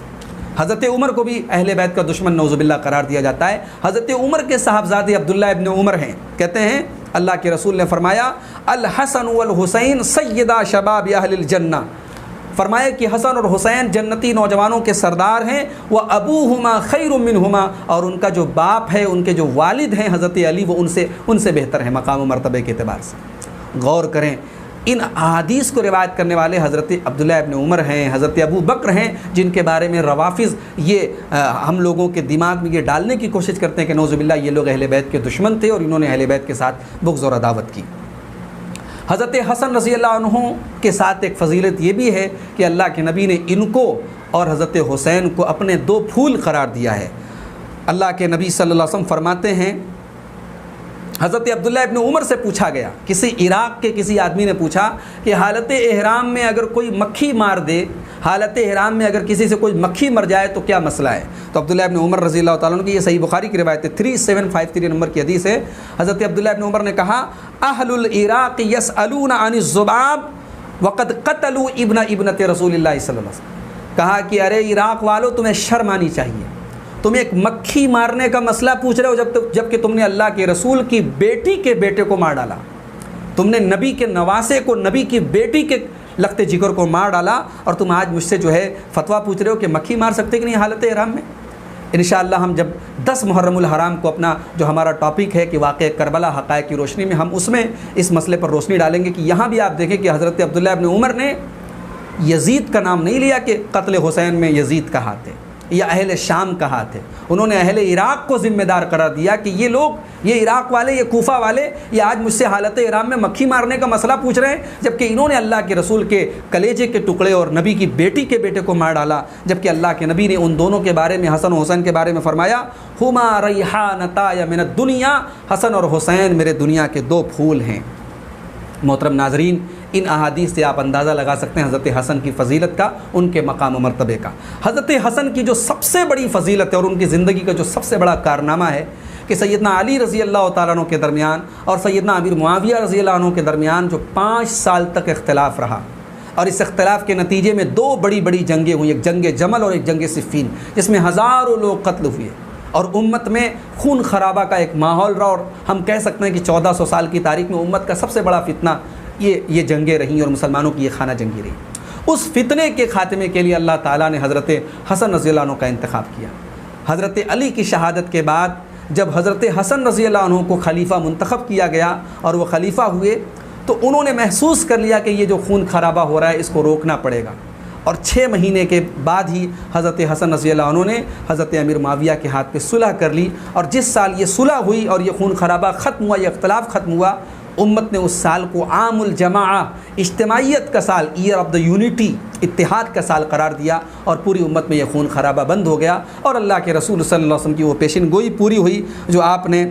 Speaker 1: حضرت عمر کو بھی اہل بیت کا دشمن نعوذ باللہ قرار دیا جاتا ہے۔ حضرت عمر کے صاحبزادے عبداللہ ابن عمر ہیں، کہتے ہیں اللہ کے رسول نے فرمایا الحسن والحسین سیدہ شباب اہل الجنہ، فرمایا کہ حسن اور حسین جنتی نوجوانوں کے سردار ہیں، وَأَبُوهُمَا خَيْرٌ مِّنْهُمَا، اور ان کا جو باپ ہے، ان کے جو والد ہیں حضرت علی، وہ ان سے بہتر ہیں مقام و مرتبے کے اعتبار سے۔ غور کریں، ان احادیث کو روایت کرنے والے حضرت عبداللہ ابن عمر ہیں، حضرت ابو بکر ہیں، جن کے بارے میں روافظ یہ ہم لوگوں کے دماغ میں یہ ڈالنے کی کوشش کرتے ہیں کہ نعوذ باللہ یہ لوگ اہل بیت کے دشمن تھے اور انہوں نے اہل بیت کے ساتھ بغض اور عداوت کی۔ حضرت حسن رضی اللہ عنہ کے ساتھ ایک فضیلت یہ بھی ہے کہ اللہ کے نبی نے ان کو اور حضرت حسین کو اپنے دو پھول قرار دیا ہے۔ اللہ کے نبی صلی اللہ علیہ وسلم فرماتے ہیں، حضرت عبداللہ ابن عمر سے پوچھا گیا، کسی عراق کے کسی آدمی نے پوچھا کہ حالت احرام میں اگر کوئی مکھی مار دے، حالت احرام میں اگر کسی سے کوئی مکھی مر جائے تو کیا مسئلہ ہے؟ تو عبداللہ ابن عمر رضی اللہ تعالیٰ عنہ کی یہ صحیح بخاری کی روایت ہے، 3753 نمبر کی حدیث ہے۔ حضرت عبداللہ ابن عمر نے کہا اہل العراق یسألون عن الذباب وقد قتلوا ابنۃ رسول اللہ صلی اللہ علیہ وسلم، کہا کہ ارے عراق والو تمہیں شرم آنی چاہیے، تم ایک مکھی مارنے کا مسئلہ پوچھ رہے ہو جب کہ تم نے اللہ کے رسول کی بیٹی کے بیٹے کو مار ڈالا، تم نے نبی کے نواسے کو، نبی کی بیٹی کے لخت جگر کو مار ڈالا، اور تم آج مجھ سے جو ہے فتویٰ پوچھ رہے ہو کہ مکھی مار سکتے کہ نہیں حالت احرام میں۔ انشاءاللہ ہم جب 10 محرم الحرام کو اپنا جو ہمارا ٹاپک ہے کہ واقعہ کربلا حقائق کی روشنی میں، ہم اس میں اس مسئلے پر روشنی ڈالیں گے کہ یہاں بھی آپ دیکھیں کہ حضرت عبداللہ ابن عمر نے یزید کا نام نہیں لیا کہ قتل حسین میں یزید کا ہاتھ ہے یا اہل شام کا ہاتھ ہے، انہوں نے اہل عراق کو ذمہ دار قرار دیا کہ یہ لوگ، یہ عراق والے، یہ کوفہ والے، یہ آج مجھ سے حالت احرام میں مکھی مارنے کا مسئلہ پوچھ رہے ہیں، جبکہ انہوں نے اللہ کے رسول کے کلیجے کے ٹکڑے اور نبی کی بیٹی کے بیٹے کو مار ڈالا، جبکہ اللہ کے نبی نے ان دونوں کے بارے میں، حسن و حسین کے بارے میں فرمایا ہما ریحانتای من الدنیا، حسن اور حسین میرے دنیا کے دو پھول ہیں۔ محترم ناظرین، ان احادیث سے آپ اندازہ لگا سکتے ہیں حضرت حسن کی فضیلت کا، ان کے مقام و مرتبے کا۔ حضرت حسن کی جو سب سے بڑی فضیلت ہے اور ان کی زندگی کا جو سب سے بڑا کارنامہ ہے کہ سیدنا علی رضی اللہ تعالیٰ عنہ کے درمیان اور سیدنا امیر معاویہ رضی اللہ عنہ کے درمیان جو 5 سال تک اختلاف رہا، اور اس اختلاف کے نتیجے میں 2 بڑی بڑی جنگیں ہوئیں، ایک جنگ جمل اور ایک جنگ صفین، جس میں ہزاروں لوگ قتل ہوئے اور امت میں خون خرابہ کا ایک ماحول رہا، اور ہم کہہ سکتے ہیں کہ 1400 سال کی تاریخ میں امت کا سب سے بڑا فتنہ یہ جنگیں رہیں اور مسلمانوں کی یہ خانہ جنگی رہی۔ اس فتنے کے خاتمے کے لیے اللہ تعالیٰ نے حضرت حسن رضی اللہ عنہ کا انتخاب کیا۔ حضرت علی کی شہادت کے بعد جب حضرت حسن رضی اللہ عنہ کو خلیفہ منتخب کیا گیا اور وہ خلیفہ ہوئے، تو انہوں نے محسوس کر لیا کہ یہ جو خون خرابہ ہو رہا ہے اس کو روکنا پڑے گا، اور 6 مہینے کے بعد ہی حضرت حسن رضی اللہ عنہ نے حضرت امیر معاویہ کے ہاتھ پہ صلح کر لی، اور جس سال یہ صلح ہوئی اور یہ خون خرابہ ختم ہوا، یہ اختلاف ختم ہوا، امت نے اس سال کو عام الجماعہ، اجتماعیت کا سال، ایئر آف دا یونٹی، اتحاد کا سال قرار دیا، اور پوری امت میں یہ خون خرابہ بند ہو گیا، اور اللہ کے رسول صلی اللہ علیہ وسلم کی وہ پیشن گوئی پوری ہوئی جو آپ نے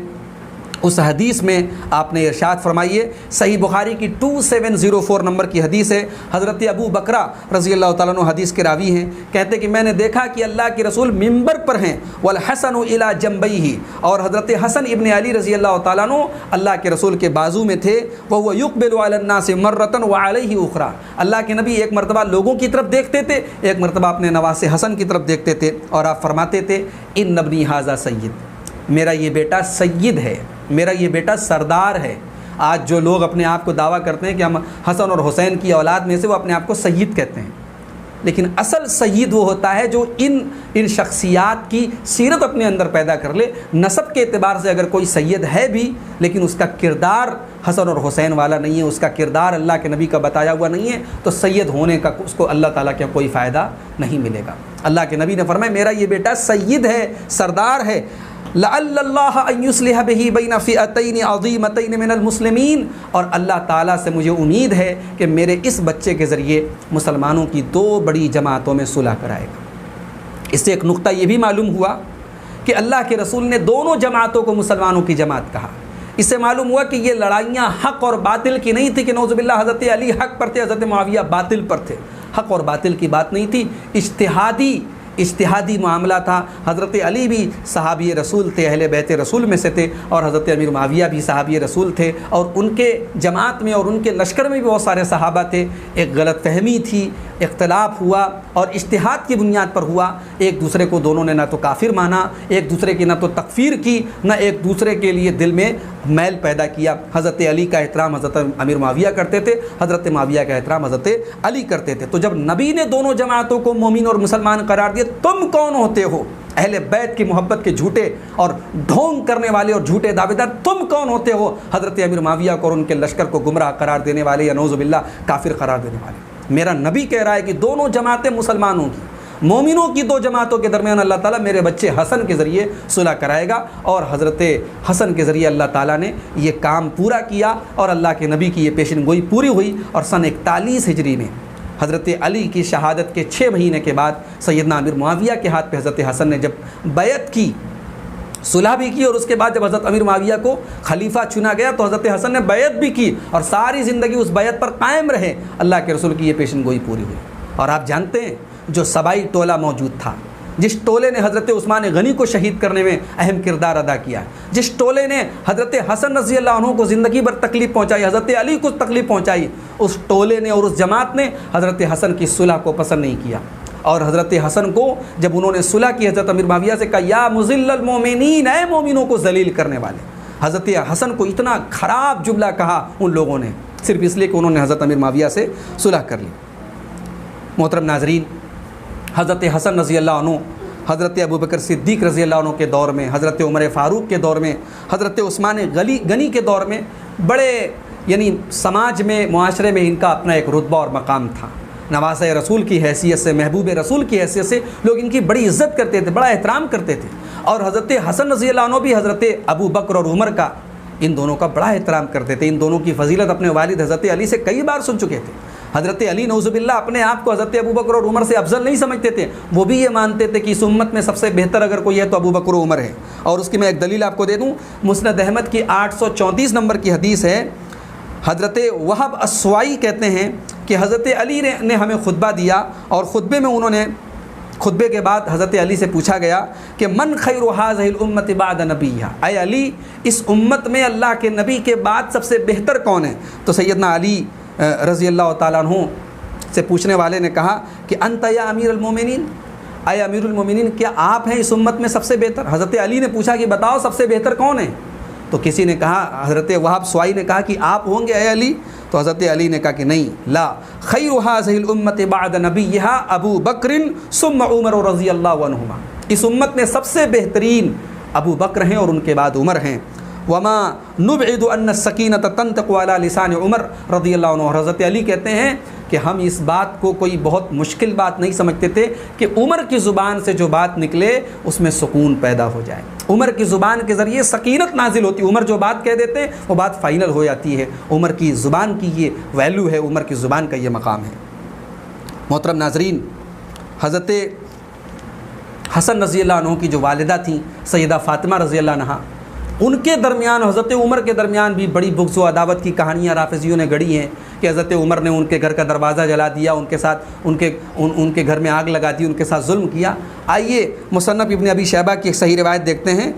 Speaker 1: اس حدیث میں آپ نے ارشاد فرمائیے۔ صحیح بخاری کی 2704 نمبر کی حدیث ہے، حضرت ابو بکرہ رضی اللہ تعالیٰ عنہ حدیث کے راوی ہیں، کہتے کہ میں نے دیکھا کہ اللہ کے رسول منبر پر ہیں، والحسن الی جنبیہ، اور حضرت حسن ابن علی رضی اللہ تعالیٰ عنہ اللہ کے رسول کے بازو میں تھے، وہو یقبل علی الناس مرۃ وعلیہ اخری، اللہ کے نبی ایک مرتبہ لوگوں کی طرف دیکھتے تھے، ایک مرتبہ اپنے نواسے حسن کی طرف دیکھتے تھے، اور آپ فرماتے تھے ان ابنی ھذا سید، میرا یہ بیٹا سید ہے، میرا یہ بیٹا سردار ہے۔ آج جو لوگ اپنے آپ کو دعویٰ کرتے ہیں کہ ہم حسن اور حسین کی اولاد میں سے، وہ اپنے آپ کو سید کہتے ہیں، لیکن اصل سید وہ ہوتا ہے جو ان شخصیات کی سیرت اپنے اندر پیدا کر لے۔ نسب کے اعتبار سے اگر کوئی سید ہے بھی، لیکن اس کا کردار حسن اور حسین والا نہیں ہے، اس کا کردار اللہ کے نبی کا بتایا ہوا نہیں ہے، تو سید ہونے کا اس کو اللہ تعالیٰ کا کوئی فائدہ نہیں ملے گا۔ اللہ کے نبی نے فرمایا میرا یہ بیٹا سید ہے، سردار ہے، لعل اللہ ان یصلح بہ بین فئتین عظیمتین من المسلمین، اور اللہ تعالیٰ سے مجھے امید ہے کہ میرے اس بچے کے ذریعے مسلمانوں کی 2 بڑی جماعتوں میں صلح کرائے گا۔ اس سے ایک نقطہ یہ بھی معلوم ہوا کہ اللہ کے رسول نے دونوں جماعتوں کو مسلمانوں کی جماعت کہا۔ اس سے معلوم ہوا کہ یہ لڑائیاں حق اور باطل کی نہیں تھی کہ نعوذ باللہ حضرت علی حق پر تھے، حضرت معاویہ باطل پر تھے۔ حق اور باطل کی بات نہیں تھی، اجتہادی معاملہ تھا۔ حضرت علی بھی صحابی رسول تھے، اہل بیت رسول میں سے تھے، اور حضرت امیر معاویہ بھی صحابی رسول تھے، اور ان کے جماعت میں اور ان کے لشکر میں بھی بہت سارے صحابہ تھے۔ ایک غلط فہمی تھی، اختلاف ہوا اور اجتہاد کی بنیاد پر ہوا۔ ایک دوسرے کو دونوں نے نہ تو کافر مانا، ایک دوسرے کی نہ تو تکفیر کی، نہ ایک دوسرے کے لیے دل میں میل پیدا کیا۔ حضرت علی کا احترام حضرت امیر معاویہ کرتے تھے، حضرت معاویہ کا احترام حضرت علی کرتے تھے۔ تو جب نبی نے دونوں جماعتوں کو مومن اور مسلمان قرار دیا، تم کون ہوتے ہو؟ اہل بیت کی محبت کے جھوٹے اور ڈھونگ کرنے والے اور جھوٹے دعوے دار، تم کون ہوتے ہو حضرت امیر معاویہ کو اور ان کے لشکر کو گمراہ قرار دینے والے یا نعوذ باللہ کافر قرار دینے والے؟ میرا نبی کہہ رہا ہے کہ دونوں جماعتیں مسلمانوں کی، مومنوں کی دو جماعتوں کے درمیان اللہ تعالیٰ میرے بچے حسن کے ذریعے صلح کرائے گا، اور حضرت حسن کے ذریعے اللہ تعالیٰ نے یہ کام پورا کیا، اور اللہ کے نبی کی یہ پیشن گوئی پوری ہوئی۔ اور سن 41 ہجری میں حضرت علی کی شہادت کے 6 مہینے کے بعد سیدنا امیر معاویہ کے ہاتھ پہ حضرت حسن نے جب بیعت کی، صلح بھی کی، اور اس کے بعد جب حضرت امیر معاویہ کو خلیفہ چنا گیا تو حضرت حسن نے بیعت بھی کی اور ساری زندگی اس بیعت پر قائم رہے۔ اللہ کے رسول کی یہ پیشن گوئی پوری ہوئی۔ اور آپ جانتے ہیں جو سبائی ٹولہ موجود تھا، جس ٹولے نے حضرت عثمان غنی کو شہید کرنے میں اہم کردار ادا کیا، جس ٹولے نے حضرت حسن رضی اللہ عنہ کو زندگی بھر تکلیف پہنچائی، حضرت علی کو تکلیف پہنچائی، اس ٹولے نے اور اس جماعت نے حضرت حسن کی صلح کو پسند نہیں کیا۔ اور حضرت حسن کو جب انہوں نے صلح کی، حضرت امیر معاویہ سے کہا یا مذل المومنین، اے مومنوں کو ذلیل کرنے والے۔ حضرت حسن کو اتنا خراب جملہ کہا ان لوگوں نے، صرف اس لیے کہ انہوں نے حضرت امیر معاویہ سے صلح کر لی۔ محترم ناظرین، حضرت حسن رضی اللہ عنہ حضرت ابوبکر صدیق رضی اللہ عنہ کے دور میں، حضرت عمر فاروق کے دور میں، حضرت عثمان غنی کے دور میں بڑے سماج میں، معاشرے میں ان کا اپنا ایک رتبہ اور مقام تھا۔ نواسۂ رسول کی حیثیت سے، محبوب رسول کی حیثیت سے لوگ ان کی بڑی عزت کرتے تھے، بڑا احترام کرتے تھے۔ اور حضرت حسن رضی اللہ عنہ بھی حضرت ابو بکر اور عمر کا، ان دونوں کا بڑا احترام کرتے تھے۔ ان دونوں کی فضیلت اپنے والد حضرت علی سے کئی بار سن چکے تھے۔ حضرت علی نعوذ باللہ اپنے آپ کو حضرت ابو بکر اور عمر سے افضل نہیں سمجھتے تھے، وہ بھی یہ مانتے تھے کہ اس امت میں سب سے بہتر اگر کوئی ہے تو ابو بکر و عمر ہے۔ اور اس کی میں ایک دلیل آپ کو دے دوں، مسند احمد کی 834 نمبر کی حدیث ہے، حضرت وہب السوائی کہتے ہیں کہ حضرت علی نے ہمیں خطبہ دیا، اور خطبے کے بعد حضرت علی سے پوچھا گیا کہ من خیر هذه الامه بعد نبیھا، اے علی اس امت میں اللہ کے نبی کے بعد سب سے بہتر کون ہے؟ تو سیدنا علی رضی اللہ تعالیٰ عنہ سے پوچھنے والے نے کہا کہ انت یا امیر المومنین، اے امیر المومنین کیا آپ ہیں اس امت میں سب سے بہتر؟ حضرت علی نے پوچھا کہ بتاؤ سب سے بہتر کون ہے؟ تو کسی نے کہا، حضرت وہب سوائی نے کہا کہ آپ ہوں گے اے علی؟ تو حضرت علی نے کہا کہ نہیں، لا خیر هذه الامه بعد نبیھا ابو بکر ثم عمر رضی اللہ عنہما، اس امت میں سب سے بہترین ابو بکر ہیں اور ان کے بعد عمر ہیں۔ وما نبعد ان السکینۃ تنطق علی لسان عمر رضی اللہ عنہ، حضرت علی کہتے ہیں کہ ہم اس بات کو کوئی بہت مشکل بات نہیں سمجھتے تھے کہ عمر کی زبان سے جو بات نکلے اس میں سکون پیدا ہو جائے، عمر کی زبان کے ذریعے سکینت نازل ہوتی ہے، عمر جو بات کہہ دیتے ہیں وہ بات فائنل ہو جاتی ہے۔ عمر کی زبان کی یہ ویلیو ہے، عمر کی زبان کا یہ مقام ہے۔ محترم ناظرین، حضرت حسن رضی اللہ عنہ کی جو والدہ تھیں سیدہ فاطمہ رضی اللہ عنہا، ان کے درمیان حضرت عمر کے درمیان بھی بڑی بغض و عداوت کی کہانیاں رافضیوں نے گڑھی ہیں کہ حضرت عمر نے ان کے گھر کا دروازہ جلا دیا، ان کے ساتھ ان کے گھر میں آگ لگا دی، ان کے ساتھ ظلم کیا۔ آئیے مصنف ابن ابی شیبہ کی ایک صحیح روایت دیکھتے ہیں،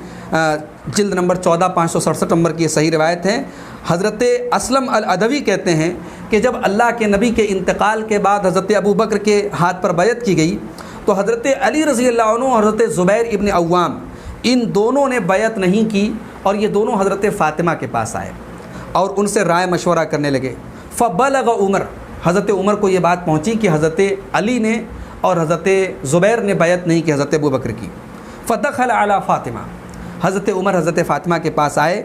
Speaker 1: جلد نمبر 14 567 نمبر کی یہ صحیح روایت ہے۔ حضرت اسلم العدوی کہتے ہیں کہ جب اللہ کے نبی کے انتقال کے بعد حضرت ابو بکر کے ہاتھ پر بیعت کی گئی تو حضرت علی رضی اللہ عنہ اور حضرت زبیر ابن عوام ان دونوں نے بیعت نہیں کی، اور یہ دونوں حضرت فاطمہ کے پاس آئے اور ان سے رائے مشورہ کرنے لگے۔ فبلغ عمر، حضرت عمر کو یہ بات پہنچی کہ حضرت علی نے اور حضرت زبیر نے بیعت نہیں کی حضرت ابو بکر کی۔ فدخل علی فاطمہ، حضرت عمر حضرت فاطمہ کے پاس آئے،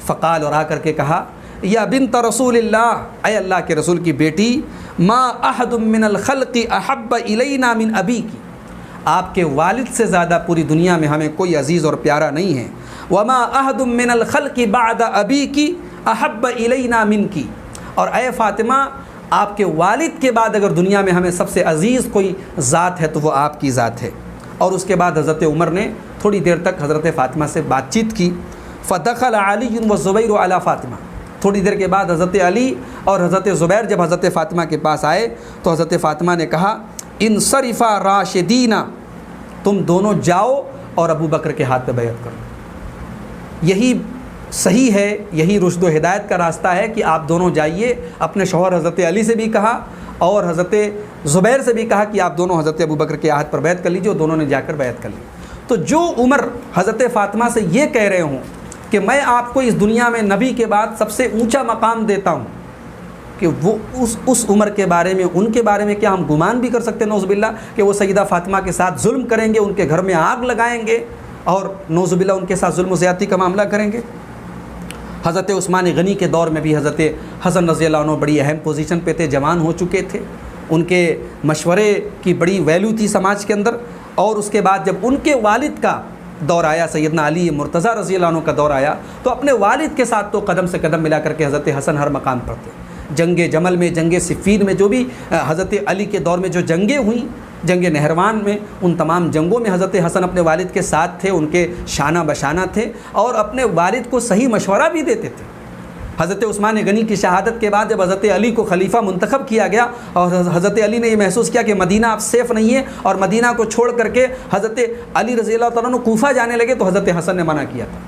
Speaker 1: فقال، اور آ کر کے کہا، یا بنت رسول اللہ، اے اللہ کے رسول کی بیٹی، ما احد من الخلق احب الینا من ابیک، آپ کے والد سے زیادہ پوری دنیا میں ہمیں کوئی عزیز اور پیارا نہیں ہے۔ وما احد من الخلق بعد ابیک احب الینا منک، اور اے فاطمہ آپ کے والد کے بعد اگر دنیا میں ہمیں سب سے عزیز کوئی ذات ہے تو وہ آپ کی ذات ہے۔ اور اس کے بعد حضرت عمر نے تھوڑی دیر تک حضرت فاطمہ سے بات چیت کی. فدخل علی و زبیر علی فاطمہ. تھوڑی دیر کے بعد حضرت علی اور حضرت زبیر جب حضرت فاطمہ کے پاس آئے تو حضرت فاطمہ نے کہا انصرفا راشدینا، تم دونوں جاؤ اور ابو بکر کے ہاتھ پہ بیعت کرو. یہی صحیح ہے، یہی رشد و ہدایت کا راستہ ہے کہ آپ دونوں جائیے. اپنے شوہر حضرت علی سے بھی کہا اور حضرت زبیر سے بھی کہا کہ آپ دونوں حضرت ابو بکر کے ہاتھ پر بیعت کر لیجیے. دونوں نے جا کر بیعت کر لی. تو جو عمر حضرت فاطمہ سے یہ کہہ رہے ہوں کہ میں آپ کو اس دنیا میں نبی کے بعد سب سے اونچا مقام دیتا ہوں، کہ وہ اس عمر کے بارے میں، ان کے بارے میں کیا ہم گمان بھی کر سکتے ہیں نعوذ باللہ کہ وہ سیدہ فاطمہ کے ساتھ ظلم کریں گے، ان کے گھر میں آگ لگائیں گے اور نعوذ باللہ ان کے ساتھ ظلم و زیادتی کا معاملہ کریں گے. حضرت عثمان غنی کے دور میں بھی حضرت حسن رضی اللہ عنہ بڑی اہم پوزیشن پہ تھے، جوان ہو چکے تھے، ان کے مشورے کی بڑی ویلیو تھی سماج کے اندر. اور اس کے بعد جب ان کے والد کا دور آیا، سیدنا علی مرتضیٰ رضی اللہ عنہ کا دور آیا، تو اپنے والد کے ساتھ تو قدم سے قدم ملا کر کے حضرت حسن ہر مقام پر تھے. جنگ جمل میں، جنگ صفین میں، جو بھی حضرت علی کے دور میں جو جنگیں ہوئیں، جنگ نہروان میں، ان تمام جنگوں میں حضرت حسن اپنے والد کے ساتھ تھے، ان کے شانہ بشانہ تھے اور اپنے والد کو صحیح مشورہ بھی دیتے تھے. حضرت عثمان غنی کی شہادت کے بعد جب حضرت علی کو خلیفہ منتخب کیا گیا اور حضرت علی نے یہ محسوس کیا کہ مدینہ اب سیف نہیں ہے اور مدینہ کو چھوڑ کر کے حضرت علی رضی اللہ تعالیٰ عنہ کوفہ جانے لگے، تو حضرت حسن نے منع کیا تھا،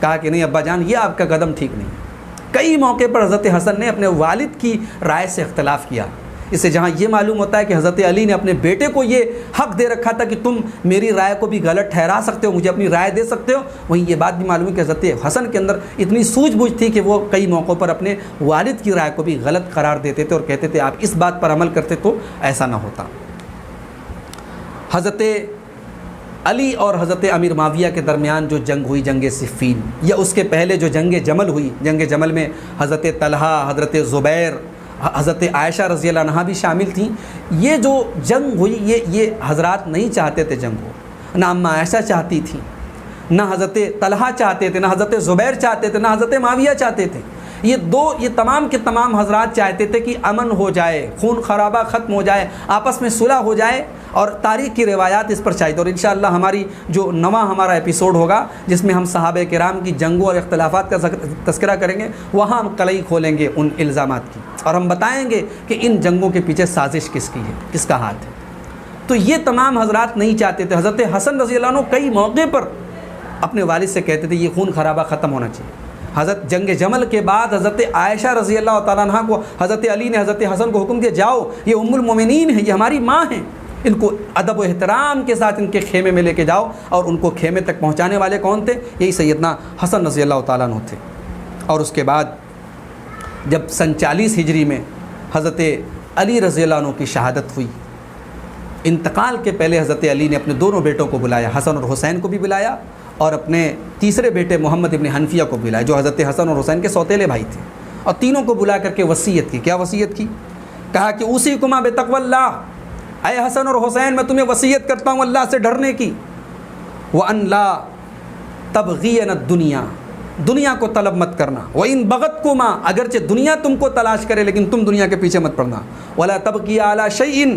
Speaker 1: کہا کہ نہیں ابا جان، یہ آپ کا قدم ٹھیک نہیں ہے. کئی موقع پر حضرت حسن نے اپنے والد کی رائے سے اختلاف کیا. اس سے جہاں یہ معلوم ہوتا ہے کہ حضرت علی نے اپنے بیٹے کو یہ حق دے رکھا تھا کہ تم میری رائے کو بھی غلط ٹھہرا سکتے ہو، مجھے اپنی رائے دے سکتے ہو، وہیں یہ بات بھی معلوم ہے کہ حضرت حسن کے اندر اتنی سوجھ بوجھ تھی کہ وہ کئی موقعوں پر اپنے والد کی رائے کو بھی غلط قرار دیتے تھے اور کہتے تھے آپ اس بات پر عمل کرتے تو ایسا نہ ہوتا. حضرت علی اور حضرت امیر معاویہ کے درمیان جو جنگ ہوئی، جنگ صفین، یا اس کے پہلے جو جنگ جمل ہوئی، جنگ جمل میں حضرت طلحہ، حضرت زبیر، حضرت عائشہ رضی اللہ عنہا بھی شامل تھیں. یہ جو جنگ ہوئی یہ حضرات نہیں چاہتے تھے جنگ ہو، نہ اماں عائشہ چاہتی تھیں، نہ حضرت طلحہ چاہتے تھے، نہ حضرت زبیر چاہتے تھے، نہ حضرت معاویہ چاہتے تھے. یہ تمام کے تمام حضرات چاہتے تھے کہ امن ہو جائے، خون خرابہ ختم ہو جائے، آپس میں صلح ہو جائے، اور تاریخ کی روایات اس پر شاہد. اور انشاءاللہ ہماری جو نواں ہمارا ایپیسوڈ ہوگا جس میں ہم صحابہ کرام کی جنگوں اور اختلافات کا تذکرہ کریں گے، وہاں ہم قلعی کھولیں گے ان الزامات کی اور ہم بتائیں گے کہ ان جنگوں کے پیچھے سازش کس کی ہے، کس کا ہاتھ ہے. تو یہ تمام حضرات نہیں چاہتے تھے. حضرت حسن رضی اللہ عنہ کئی موقع پر اپنے والد سے کہتے تھے یہ خون خرابہ ختم ہونا چاہیے. حضرت جنگ جمل کے بعد حضرت عائشہ رضی اللہ تعالیٰ عنہ کو حضرت علی نے حضرت حسن کو حکم دیا جاؤ، یہ ام المومنین ہیں، یہ ہماری ماں ہیں، ان کو ادب و احترام کے ساتھ ان کے خیمے میں لے کے جاؤ. اور ان کو خیمے تک پہنچانے والے کون تھے؟ یہی سیدنا حسن رضی اللہ تعالیٰ عنہ تھے. اور اس کے بعد جب سن 40 ہجری میں حضرت علی رضی اللہ عنہ کی شہادت ہوئی، انتقال کے پہلے حضرت علی نے اپنے دونوں بیٹوں کو بلایا، حسن اور حسین کو بھی بلایا اور اپنے تیسرے بیٹے محمد ابن حنفیہ کو بلایا جو حضرت حسن اور حسین کے سوتیلے بھائی تھے. اور تینوں کو بلا کر کے وصیت کی. کیا وصیت کی؟ کہا کہ اوصیکما بتقوی اللہ، اے حسن اور حسین میں تمہیں وصیت کرتا ہوں اللہ سے ڈرنے کی. وَأَن لَا تَبْغِيَنَ الدُّنْيَا، دنیا کو طلب مت کرنا. وَإِن بَغَتْكُمَا، اگرچہ دنیا تم کو تلاش کرے لیکن تم دنیا کے پیچھے مت پڑنا. وَلَا تَبْغِيَ عَلَى شَيْءٍ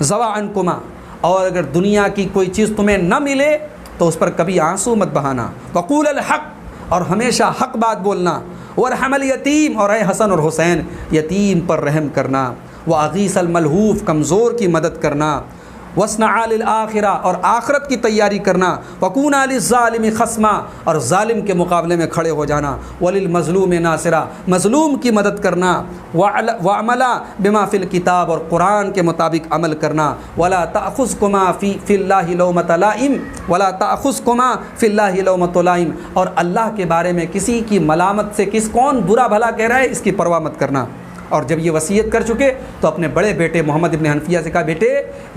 Speaker 1: زَوَى عَنْكُمَا، اور اگر دنیا کی کوئی چیز تمہیں نہ ملے تو اس پر کبھی آنسو مت بہانا. وَقُولَ الْحَقِّ، اور ہمیشہ حق بات بولنا. وَارْحَمَ الْيَتِيمَ، اور اے حسن اور حسین یتیم پر رحم کرنا. وَأَغِيثَ الْمَلْهُوفَ، کمزور کی مدد کرنا. وَاصْنَعَ لِلْآخِرَةِ، اور آخرت کی تیاری کرنا. وَكُونَا لِلظَّالِمِ خَصْمًا، اور ظالم کے مقابلے میں کھڑے ہو جانا. وَلِلْمَظْلُومِ نَاصِرًا، مظلوم کی مدد کرنا. وَعَمَلًا بِمَا فِي الْكِتَابِ، اور قرآن کے مطابق عمل کرنا. وَلَا تَأْخُذْكُمَا فِي اللَّهِ لَوْمَةُ لَائِمٍ، وَلَا تَأْخُذْكُمَا فِي اللَّهِ لَوْمَةُ لَائِمٍ، اور اللہ کے بارے میں کسی کی ملامت سے کون برا بھلا کہہ رہا ہے اس کی پرواہ مت کرنا. اور جب یہ وصیت کر چکے تو اپنے بڑے بیٹے محمد ابن حنفیہ سے کہا بیٹے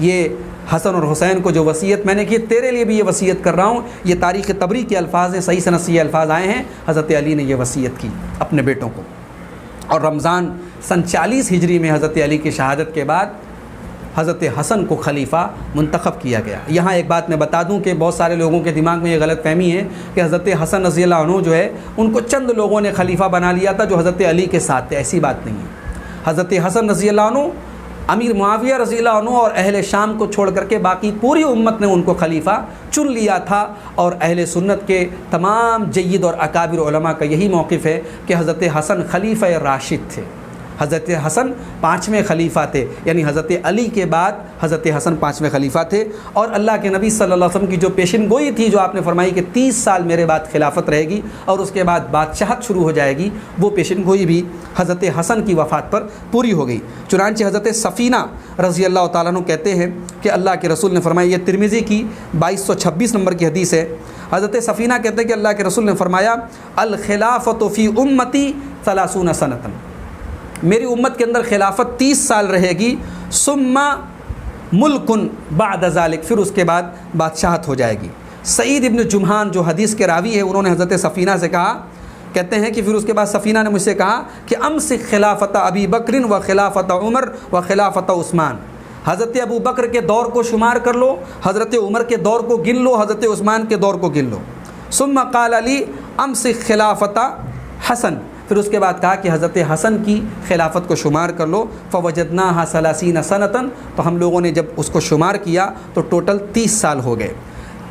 Speaker 1: یہ حسن اور حسین کو جو وصیت میں نے کی تیرے لیے بھی یہ وصیت کر رہا ہوں. یہ تاریخ طبری کے الفاظ ہیں، صحیح سند سے یہ الفاظ آئے ہیں. حضرت علی نے یہ وصیت کی اپنے بیٹوں کو. اور رمضان سن 40 ہجری میں حضرت علی کی شہادت کے بعد حضرت حسن کو خلیفہ منتخب کیا گیا. یہاں ایک بات میں بتا دوں کہ بہت سارے لوگوں کے دماغ میں یہ غلط فہمی ہے کہ حضرت حسن رضی اللہ عنہ جو ہے ان کو چند لوگوں نے خلیفہ بنا لیا تھا جو حضرت علی کے ساتھ تھے. ایسی بات نہیں ہے. حضرت حسن رضی اللہ عنہ امیر معاویہ رضی اللہ عنہ اور اہل شام کو چھوڑ کر کے باقی پوری امت نے ان کو خلیفہ چن لیا تھا، اور اہل سنت کے تمام جید اور اکابر علماء کا یہی موقف ہے کہ حضرت حسن خلیفہ راشد تھے۔ حضرت حسن 5ویں خلیفہ تھے، یعنی حضرت علی کے بعد حضرت حسن 5ویں خلیفہ تھے، اور اللہ کے نبی صلی اللہ علیہ وسلم کی جو پیشن گوئی تھی، جو آپ نے فرمائی کہ 30 سال میرے بعد خلافت رہے گی اور اس کے بعد بادشاہت شروع ہو جائے گی، وہ پیشن گوئی بھی حضرت حسن کی وفات پر پوری ہو گئی۔ چنانچہ حضرت سفینہ رضی اللہ تعالیٰ عنہ کہتے ہیں کہ اللہ کے رسول نے فرمایا، یہ ترمذی کی 2226 نمبر کی حدیث ہے، حضرت سفینہ کہتے ہیں کہ اللہ کے رسول نے فرمایا، الخلافۃ فی امتی 30 سنۃ، میری امت کے اندر خلافت 30 سال رہے گی، ثم ملک بعد ذلک، پھر اس کے بعد بادشاہت ہو جائے گی۔ سعید ابن جمحان جو حدیث کے راوی ہے، انہوں نے حضرت سفینہ سے کہا، کہتے ہیں کہ پھر اس کے بعد سفینہ نے مجھ سے کہا کہ امسک خلافت ابی بکر و خلافت عمر و خلافت عثمان، حضرت ابو بکر کے دور کو شمار کر لو، حضرت عمر کے دور کو گن لو، حضرت عثمان کے دور کو گن لو۔ ثم قال علی امسک خلافت حسن، پھر اس کے بعد کہا کہ حضرت حسن کی خلافت کو شمار کر لو، فوجدناها 30 سنۃ، تو ہم لوگوں نے جب اس کو شمار کیا تو ٹوٹل 30 سال ہو گئے۔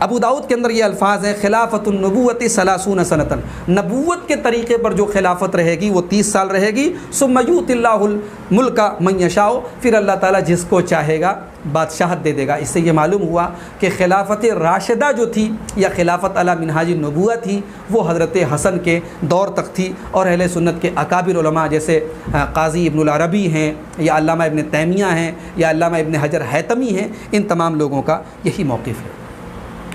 Speaker 1: ابو داؤد کے اندر یہ الفاظ ہیں، خلافت النبوت 30 سنۃ، نبوت کے طریقے پر جو خلافت رہے گی وہ 30 سال رہے گی، ثم یؤتی اللہ الملک من یشاء، پھر اللہ تعالیٰ جس کو چاہے گا بادشاہت دے دے گا۔ اس سے یہ معلوم ہوا کہ خلافت راشدہ جو تھی یا خلافت علی منہاج النبوہ تھی، وہ حضرت حسن کے دور تک تھی، اور اہل سنت کے اکابر علماء جیسے قاضی ابن العربی ہیں یا علامہ ابن تیمیہ ہیں یا علامہ ابن حجر حیتمی ہیں، ان تمام لوگوں کا یہی موقف ہے۔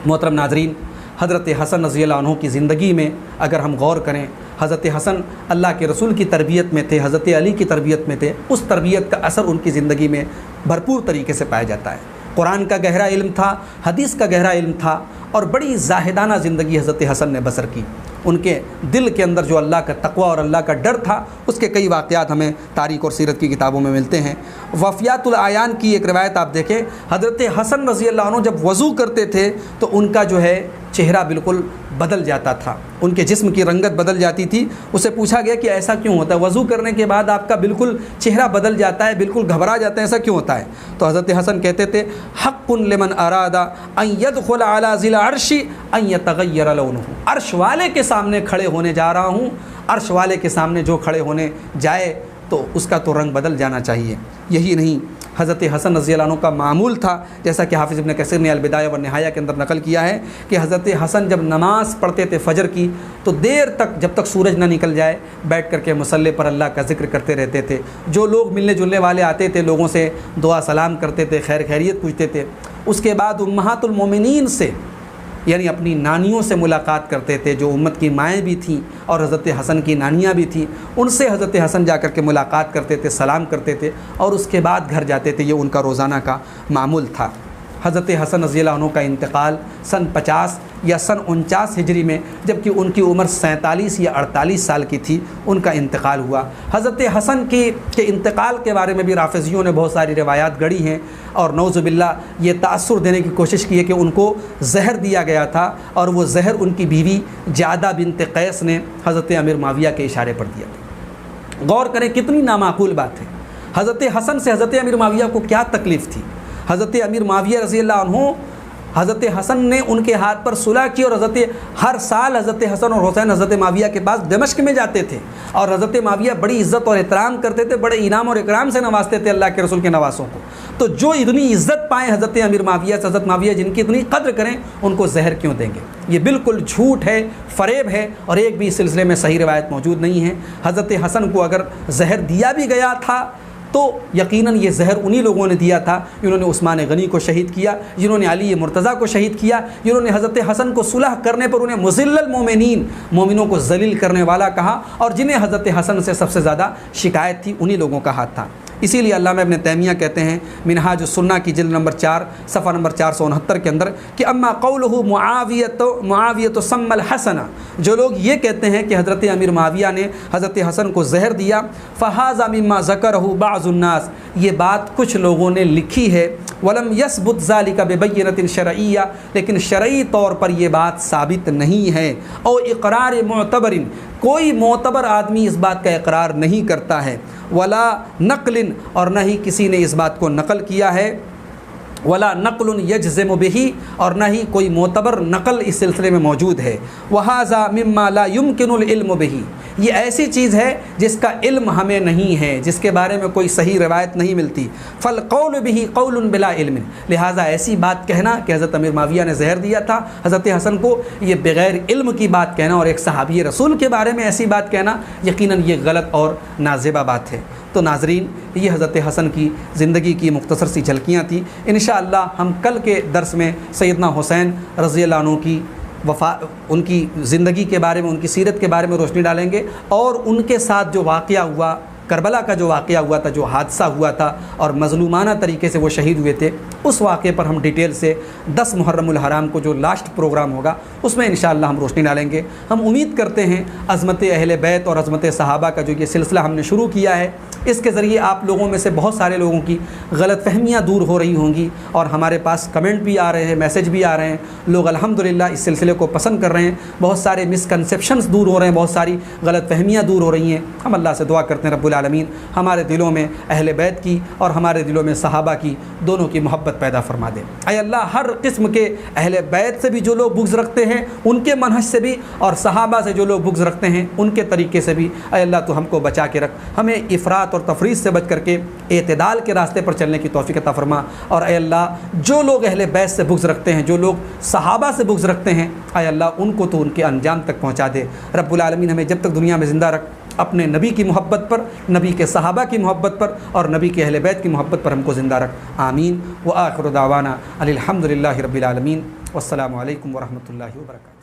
Speaker 1: محترم ناظرین، حضرت حسن رضی اللہ عنہ کی زندگی میں اگر ہم غور کریں، حضرت حسن اللہ کے رسول کی تربیت میں تھے، حضرت علی کی تربیت میں تھے، اس تربیت کا اثر ان کی زندگی میں بھرپور طریقے سے پایا جاتا ہے۔ قرآن کا گہرا علم تھا، حدیث کا گہرا علم تھا، اور بڑی زاہدانہ زندگی حضرت حسن نے بسر کی۔ ان کے دل کے اندر جو اللہ کا تقوی اور اللہ کا ڈر تھا، اس کے کئی واقعات ہمیں تاریخ اور سیرت کی کتابوں میں ملتے ہیں۔ وفیات العیان کی ایک روایت آپ دیکھیں، حضرت حسن رضی اللہ عنہ جب وضو کرتے تھے تو ان کا جو ہے چہرہ بالکل بدل جاتا تھا، ان کے جسم کی رنگت بدل جاتی تھی۔ اسے پوچھا گیا کہ ایسا کیوں ہوتا ہے، وضو کرنے کے بعد آپ کا بالکل چہرہ بدل جاتا ہے، بالکل گھبرا جاتے ہیں، ایسا کیوں ہوتا ہے؟ تو حضرت حسن کہتے تھے، حق لمن اراد ان يدخل على ذی العرش ان يتغیر لونه، عرش والے کے سامنے کھڑے ہونے جا رہا ہوں، عرش والے کے سامنے جو کھڑے ہونے جائے تو اس کا تو رنگ بدل جانا چاہیے۔ یہی نہیں، حضرت حسن رضی اللہ عنہ کا معمول تھا، جیسا کہ حافظ ابن کثیر نے البدایہ والنہایہ کے اندر نقل کیا ہے کہ حضرت حسن جب نماز پڑھتے تھے فجر کی تو دیر تک، جب تک سورج نہ نکل جائے، بیٹھ کر کے مصلی پر اللہ کا ذکر کرتے رہتے تھے۔ جو لوگ ملنے جلنے والے آتے تھے، لوگوں سے دعا سلام کرتے تھے، خیر خیریت پوچھتے تھے۔ اس کے بعد امہات المومنین سے، یعنی اپنی نانیوں سے ملاقات کرتے تھے، جو امت کی مائیں بھی تھیں اور حضرت حسن کی نانیاں بھی تھیں، ان سے حضرت حسن جا کر کے ملاقات کرتے تھے، سلام کرتے تھے، اور اس کے بعد گھر جاتے تھے۔ یہ ان کا روزانہ کا معمول تھا۔ حضرت حسن رضی اللہ عنہ کا انتقال سن 50 یا سن 49 ہجری میں، جبکہ ان کی عمر 47 یا 48 سال کی تھی، ان کا انتقال ہوا۔ حضرت حسن کے انتقال کے بارے میں بھی رافضیوں نے بہت ساری روایات گڑھی ہیں، اور نعوذ باللہ یہ تأثر دینے کی کوشش کی ہے کہ ان کو زہر دیا گیا تھا، اور وہ زہر ان کی بیوی جعدہ بنت قیس نے حضرت امیر معاویہ کے اشارے پر دیا تھا۔ غور کریں کتنی نامعقول بات ہے۔ حضرت حسن سے حضرت امیر معاویہ کو کیا تکلیف تھی؟ حضرت امیر معاویہ رضی اللہ عنہ، حضرت حسن نے ان کے ہاتھ پر صلح کی، اور ہر سال حضرت حسن اور حسین حضرت معاویہ کے پاس دمشق میں جاتے تھے، اور حضرت معاویہ بڑی عزت اور احترام کرتے تھے، بڑے انعام اور اکرام سے نوازتے تھے اللہ کے رسول کے نواسوں کو۔ تو جو اتنی عزت پائیں حضرت امیر معاویہ سے، حضرت معاویہ جن کی اتنی قدر کریں، ان کو زہر کیوں دیں گے؟ یہ بالکل جھوٹ ہے، فریب ہے، اور ایک بھی اس سلسلے میں صحیح روایت موجود نہیں ہے۔ حضرت حسن کو اگر زہر دیا بھی گیا تھا تو یقیناً یہ زہر انہی لوگوں نے دیا تھا جنہوں نے عثمان غنی کو شہید کیا، جنہوں نے علی مرتضیٰ کو شہید کیا، جنہوں نے حضرت حسن کو صلح کرنے پر انہیں مذل المومنین، مومنوں کو ذلیل کرنے والا کہا، اور جنہیں حضرت حسن سے سب سے زیادہ شکایت تھی، انہی لوگوں کا ہاتھ تھا۔ اسی لیے علامہ ابن تیمیہ کہتے ہیں منہاج السنہ کی جلد نمبر 4 صفحہ نمبر 469 کے اندر کہ اما قولہ معاویہ سم الحسن، جو لوگ یہ کہتے ہیں کہ حضرت امیر معاویہ نے حضرت حسن کو زہر دیا، فہذا مما ذکرہ بعض الناس، یہ بات کچھ لوگوں نے لکھی ہے، ولم یثبت ذلک ببینۃ شرعیہ، لیکن شرعی طور پر یہ بات ثابت نہیں ہے، او اقرار معتبر، کوئی معتبر آدمی اس بات کا اقرار نہیں کرتا ہے، ولا نقل، اور نہ ہی کسی نے اس بات کو نقل کیا ہے، ولا نقل یجزم بہ، اور نہ ہی کوئی معتبر نقل اس سلسلے میں موجود ہے، وہذا مما لا یمکن العلم بہ، یہ ایسی چیز ہے جس کا علم ہمیں نہیں ہے، جس کے بارے میں کوئی صحیح روایت نہیں ملتی، فالقول بہ قول بلا علم، لہٰذا ایسی بات کہنا کہ حضرت امیر معاویہ نے زہر دیا تھا حضرت حسن کو، یہ بغیر علم کی بات کہنا اور ایک صحابی رسول کے بارے میں ایسی بات کہنا یقیناً یہ غلط اور نازیبہ بات ہے۔ تو ناظرین، یہ حضرت حسن کی زندگی کی مختصر سی جھلکیاں تھیں۔ انشاءاللہ ہم کل کے درس میں سیدنا حسین رضی اللہ عنہ کی ان کی زندگی کے بارے میں، ان کی سیرت کے بارے میں روشنی ڈالیں گے، اور ان کے ساتھ جو واقعہ ہوا، کربلا کا جو واقعہ ہوا تھا، جو حادثہ ہوا تھا اور مظلومانہ طریقے سے وہ شہید ہوئے تھے، اس واقعے پر ہم ڈیٹیل سے 10 محرم الحرام کو جو لاسٹ پروگرام ہوگا اس میں انشاءاللہ ہم روشنی ڈالیں گے۔ ہم امید کرتے ہیں عظمت اہل بیت اور عظمت صحابہ کا جو یہ سلسلہ ہم نے شروع کیا ہے، اس کے ذریعے آپ لوگوں میں سے بہت سارے لوگوں کی غلط فہمیاں دور ہو رہی ہوں گی، اور ہمارے پاس کمنٹ بھی آ رہے ہیں، میسیج بھی آ رہے ہیں، لوگ الحمدللہ اس سلسلے کو پسند کر رہے ہیں، بہت سارے مسکنسیپشنز دور ہو رہے ہیں، بہت ساری غلط فہمیاں دور ہو رہی ہیں۔ ہم اللہ سے دعا کرتے ہیں رب العالمین ہمارے دلوں میں اہل بیت کی اور ہمارے دلوں میں صحابہ کی دونوں کی محبت پیدا فرما دے۔ اے اللہ، ہر قسم کے اہل بیت سے بھی جو لوگ بغض رکھتے ہیں ان کے منہج سے بھی، اور صحابہ سے جو لوگ بغض رکھتے ہیں ان کے طریقے سے بھی، اے اللہ تو ہم کو بچا کے رکھ، ہمیں افراط اور تفریط سے بچ کر کے اعتدال کے راستے پر چلنے کی توفیق عطا فرما۔ اور اے اللہ، جو لوگ اہل بیت سے بغض رکھتے ہیں، جو لوگ صحابہ سے بغض رکھتے ہیں، اے اللہ ان کو تو ان کے انجام تک پہنچا دے۔ رب العالمین ہمیں جب تک دنیا میں زندہ رکھ، اپنے نبی کی محبت پر، نبی کے صحابہ کی محبت پر اور نبی کے اہل بیت کی محبت پر ہم کو زندہ رکھ، آمین۔ وآخر دعوانا الحمدللہ رب العالمین، والسلام علیکم ورحمۃ اللہ وبرکاتہ۔